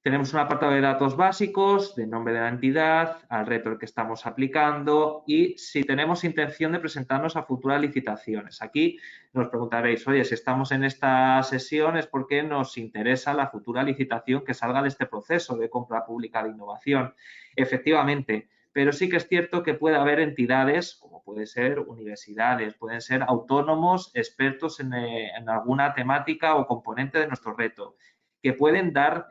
Tenemos un apartado de datos básicos, de nombre de la entidad, al reto al que estamos aplicando y si tenemos intención de presentarnos a futuras licitaciones. Aquí nos preguntaréis, oye, si estamos en esta sesión es porque nos interesa la futura licitación que salga de este proceso de compra pública de innovación. Efectivamente, pero sí que es cierto que puede haber entidades, como pueden ser universidades, pueden ser autónomos, expertos en alguna temática o componente de nuestro reto, que pueden dar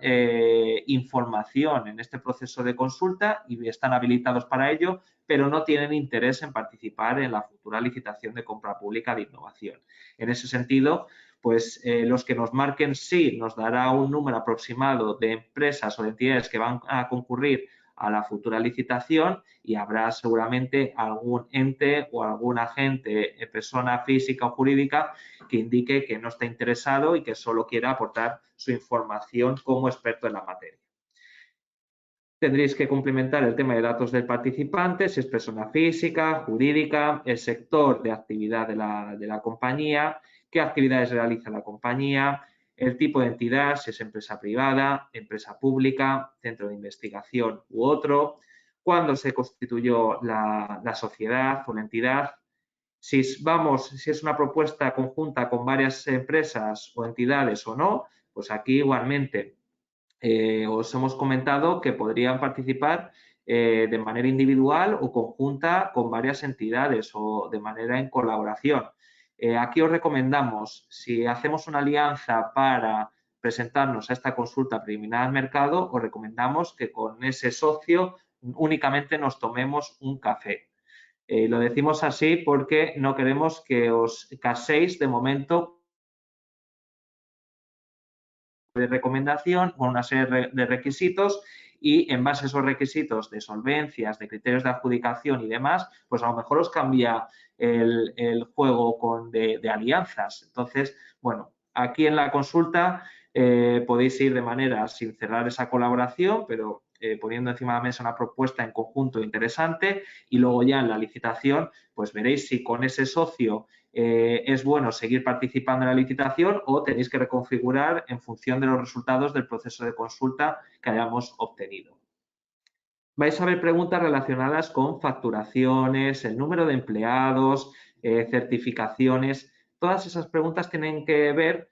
información en este proceso de consulta y están habilitados para ello, pero no tienen interés en participar en la futura licitación de compra pública de innovación. En ese sentido, pues los que nos marquen sí nos dará un número aproximado de empresas o de entidades que van a concurrir a la futura licitación y habrá seguramente algún ente o algún agente, persona física o jurídica, que indique que no está interesado y que solo quiera aportar su información como experto en la materia. Tendréis que complementar el tema de datos del participante, si es persona física, jurídica, el sector de actividad de la compañía, qué actividades realiza la compañía, el tipo de entidad, si es empresa privada, empresa pública, centro de investigación u otro, cuándo se constituyó la sociedad o la entidad, si es una propuesta conjunta con varias empresas o entidades o no, pues aquí igualmente os hemos comentado que podrían participar de manera individual o conjunta con varias entidades o de manera en colaboración. Aquí os recomendamos, si hacemos una alianza para presentarnos a esta consulta preliminar al mercado, os recomendamos que con ese socio únicamente nos tomemos un café. Lo decimos así porque no queremos que os caséis de momento de recomendación con una serie de requisitos y en base a esos requisitos de solvencias, de criterios de adjudicación y demás, pues a lo mejor os cambia el juego de alianzas. Entonces, bueno, aquí en la consulta podéis ir de manera sin cerrar esa colaboración, pero poniendo encima de la mesa una propuesta en conjunto interesante, y luego ya en la licitación pues veréis si con ese socio es bueno seguir participando en la licitación o tenéis que reconfigurar en función de los resultados del proceso de consulta que hayamos obtenido. Vais a ver preguntas relacionadas con facturaciones, el número de empleados, certificaciones. Todas esas preguntas tienen que ver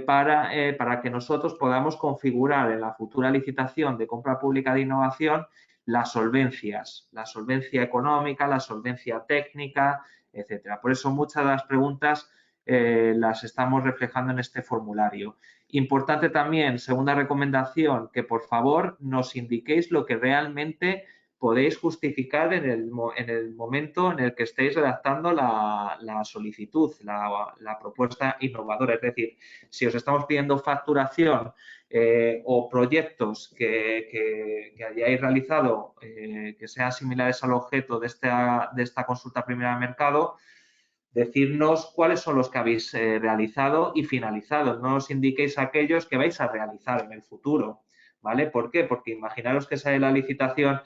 para que nosotros podamos configurar en la futura licitación de compra pública de innovación las solvencias, la solvencia económica, la solvencia técnica, etcétera. Por eso muchas de las preguntas las estamos reflejando en este formulario. Importante también, segunda recomendación, que por favor nos indiquéis lo que realmente podéis justificar en el momento en el que estéis redactando la solicitud, la propuesta innovadora. Es decir, si os estamos pidiendo facturación o proyectos que hayáis realizado que sean similares al objeto de esta consulta primera de mercado, decirnos cuáles son los que habéis realizado y finalizado. No os indiquéis aquellos que vais a realizar en el futuro, ¿vale? ¿Por qué? Porque imaginaros que sale la licitación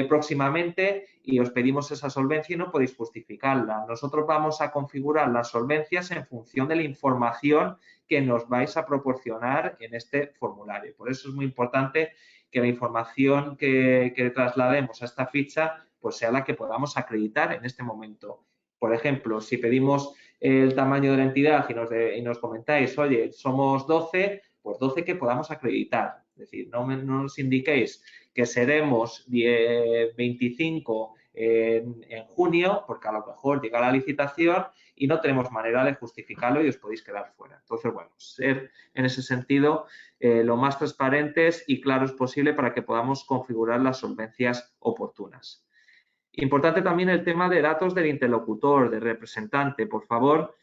próximamente y os pedimos esa solvencia y no podéis justificarla. Nosotros vamos a configurar las solvencias en función de la información que nos vais a proporcionar en este formulario. Por eso es muy importante que la información que traslademos a esta ficha pues sea la que podamos acreditar en este momento. Por ejemplo, si pedimos el tamaño de la entidad y nos comentáis, oye, somos 12, pues 12 que podamos acreditar. Es decir, no nos indiquéis que seremos 25 en junio, porque a lo mejor llega la licitación y no tenemos manera de justificarlo y os podéis quedar fuera. Entonces, bueno, ser en ese sentido lo más transparentes y claros posible para que podamos configurar las solvencias oportunas. Importante también el tema de datos del interlocutor, del representante. Por favor,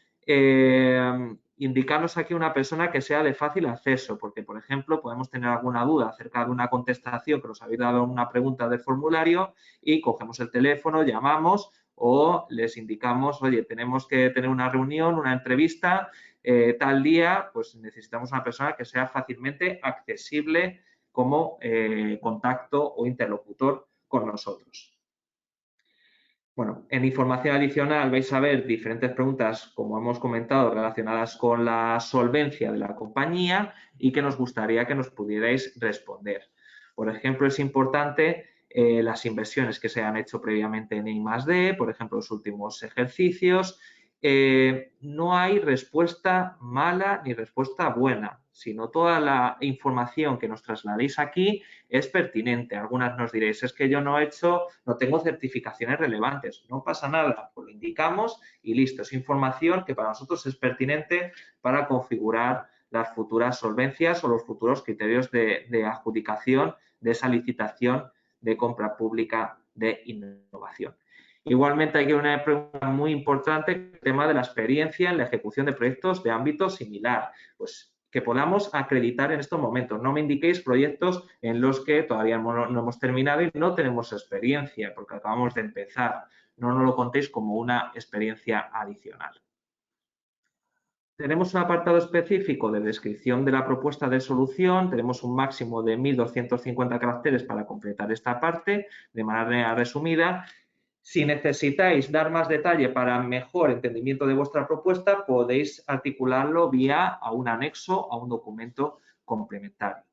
indicarnos aquí una persona que sea de fácil acceso, porque, por ejemplo, podemos tener alguna duda acerca de una contestación que nos habéis dado en una pregunta del formulario y cogemos el teléfono, llamamos o les indicamos, oye, tenemos que tener una reunión, una entrevista, tal día, pues necesitamos una persona que sea fácilmente accesible como contacto o interlocutor con nosotros. Bueno, en información adicional vais a ver diferentes preguntas, como hemos comentado, relacionadas con la solvencia de la compañía y que nos gustaría que nos pudierais responder. Por ejemplo, es importante las inversiones que se han hecho previamente en I+D, por ejemplo, los últimos ejercicios. No hay respuesta mala ni respuesta buena, sino toda la información que nos trasladéis aquí es pertinente. Algunas nos diréis, es que yo no tengo certificaciones relevantes. No pasa nada, pues lo indicamos y listo. Es información que para nosotros es pertinente para configurar las futuras solvencias o los futuros criterios de adjudicación de esa licitación de compra pública de innovación. Igualmente hay una pregunta muy importante, el tema de la experiencia en la ejecución de proyectos de ámbito similar. Pues que podamos acreditar en estos momentos. No me indiquéis proyectos en los que todavía no hemos terminado y no tenemos experiencia porque acabamos de empezar. No nos lo contéis como una experiencia adicional. Tenemos un apartado específico de descripción de la propuesta de solución. Tenemos un máximo de 1.250 caracteres para completar esta parte de manera resumida. Si necesitáis dar más detalle para mejor entendimiento de vuestra propuesta, podéis articularlo vía a un anexo, a un documento complementario.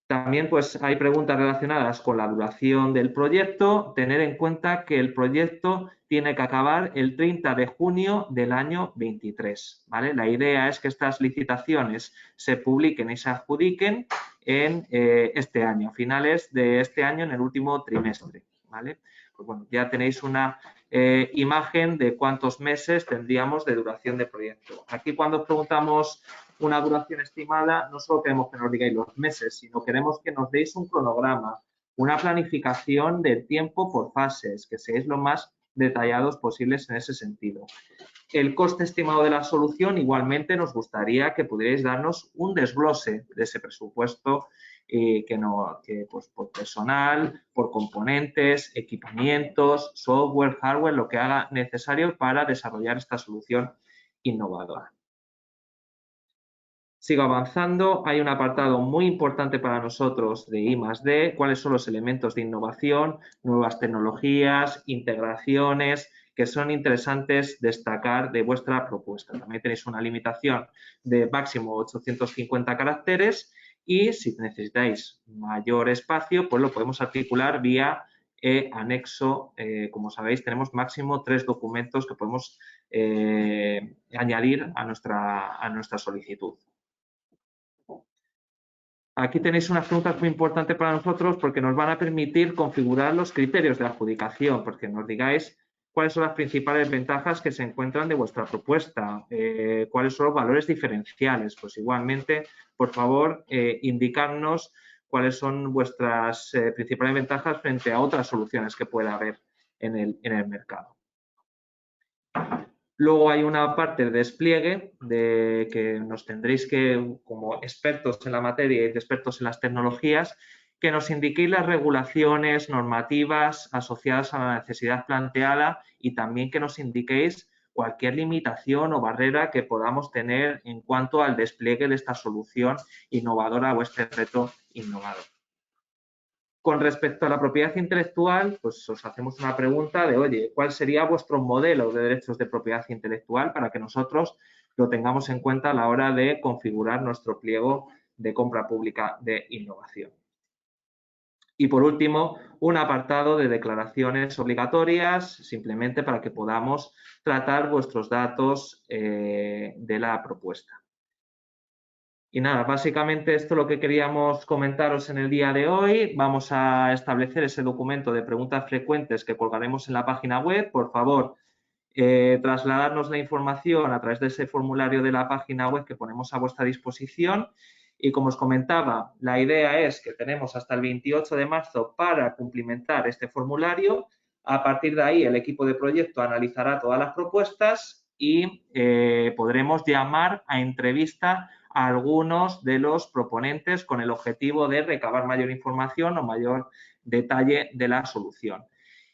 También pues, hay preguntas relacionadas con la duración del proyecto. Tener en cuenta que el proyecto tiene que acabar el 30 de junio del año 23. ¿Vale? La idea es que estas licitaciones se publiquen y se adjudiquen en este año, a finales de este año, en el último trimestre. ¿Vale? Pues bueno, ya tenéis una imagen de cuántos meses tendríamos de duración de proyecto. Aquí cuando preguntamos una duración estimada, no solo queremos que nos digáis los meses, sino queremos que nos deis un cronograma, una planificación del tiempo por fases, que seáis lo más detallados posibles en ese sentido. El coste estimado de la solución, igualmente nos gustaría que pudierais darnos un desglose de ese presupuesto pues, por personal, por componentes, equipamientos, software, hardware, lo que haga necesario para desarrollar esta solución innovadora. Sigo avanzando. Hay un apartado muy importante para nosotros de I+D, cuáles son los elementos de innovación, nuevas tecnologías, integraciones, que son interesantes destacar de vuestra propuesta. También tenéis una limitación de máximo 850 caracteres y si necesitáis mayor espacio, pues lo podemos articular vía anexo. Como sabéis, tenemos máximo 3 documentos que podemos añadir a nuestra solicitud. Aquí tenéis unas preguntas muy importantes para nosotros porque nos van a permitir configurar los criterios de adjudicación, porque nos digáis cuáles son las principales ventajas que se encuentran de vuestra propuesta, cuáles son los valores diferenciales. Pues igualmente, por favor, indicarnos cuáles son vuestras principales ventajas frente a otras soluciones que pueda haber en el mercado. Luego hay una parte de despliegue de que nos tendréis que, como expertos en la materia y expertos en las tecnologías, que nos indiquéis las regulaciones normativas asociadas a la necesidad planteada y también que nos indiquéis cualquier limitación o barrera que podamos tener en cuanto al despliegue de esta solución innovadora o este reto innovador. Con respecto a la propiedad intelectual, pues os hacemos una pregunta de, oye, ¿cuál sería vuestro modelo de derechos de propiedad intelectual para que nosotros lo tengamos en cuenta a la hora de configurar nuestro pliego de compra pública de innovación? Y por último, un apartado de declaraciones obligatorias, simplemente para que podamos tratar vuestros datos de la propuesta. Y nada, básicamente esto es lo que queríamos comentaros en el día de hoy. Vamos a establecer ese documento de preguntas frecuentes que colgaremos en la página web. Por favor, trasladarnos la información a través de ese formulario de la página web que ponemos a vuestra disposición. Y como os comentaba, la idea es que tenemos hasta el 28 de marzo para cumplimentar este formulario. A partir de ahí, el equipo de proyecto analizará todas las propuestas y podremos llamar a entrevista a algunos de los proponentes con el objetivo de recabar mayor información o mayor detalle de la solución.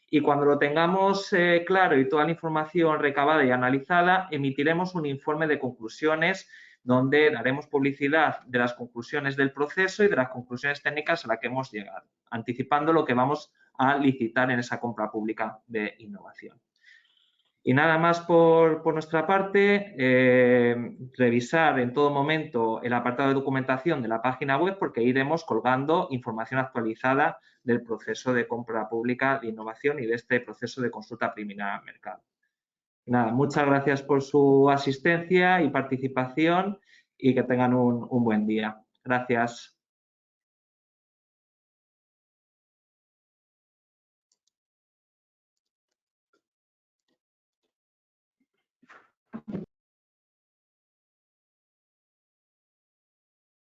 Y cuando lo tengamos claro y toda la información recabada y analizada, emitiremos un informe de conclusiones donde daremos publicidad de las conclusiones del proceso y de las conclusiones técnicas a las que hemos llegado, anticipando lo que vamos a licitar en esa compra pública de innovación. Y nada más por nuestra parte, revisar en todo momento el apartado de documentación de la página web porque iremos colgando información actualizada del proceso de compra pública de innovación y de este proceso de consulta preliminar al mercado. Nada, muchas gracias por su asistencia y participación y que tengan un buen día. Gracias.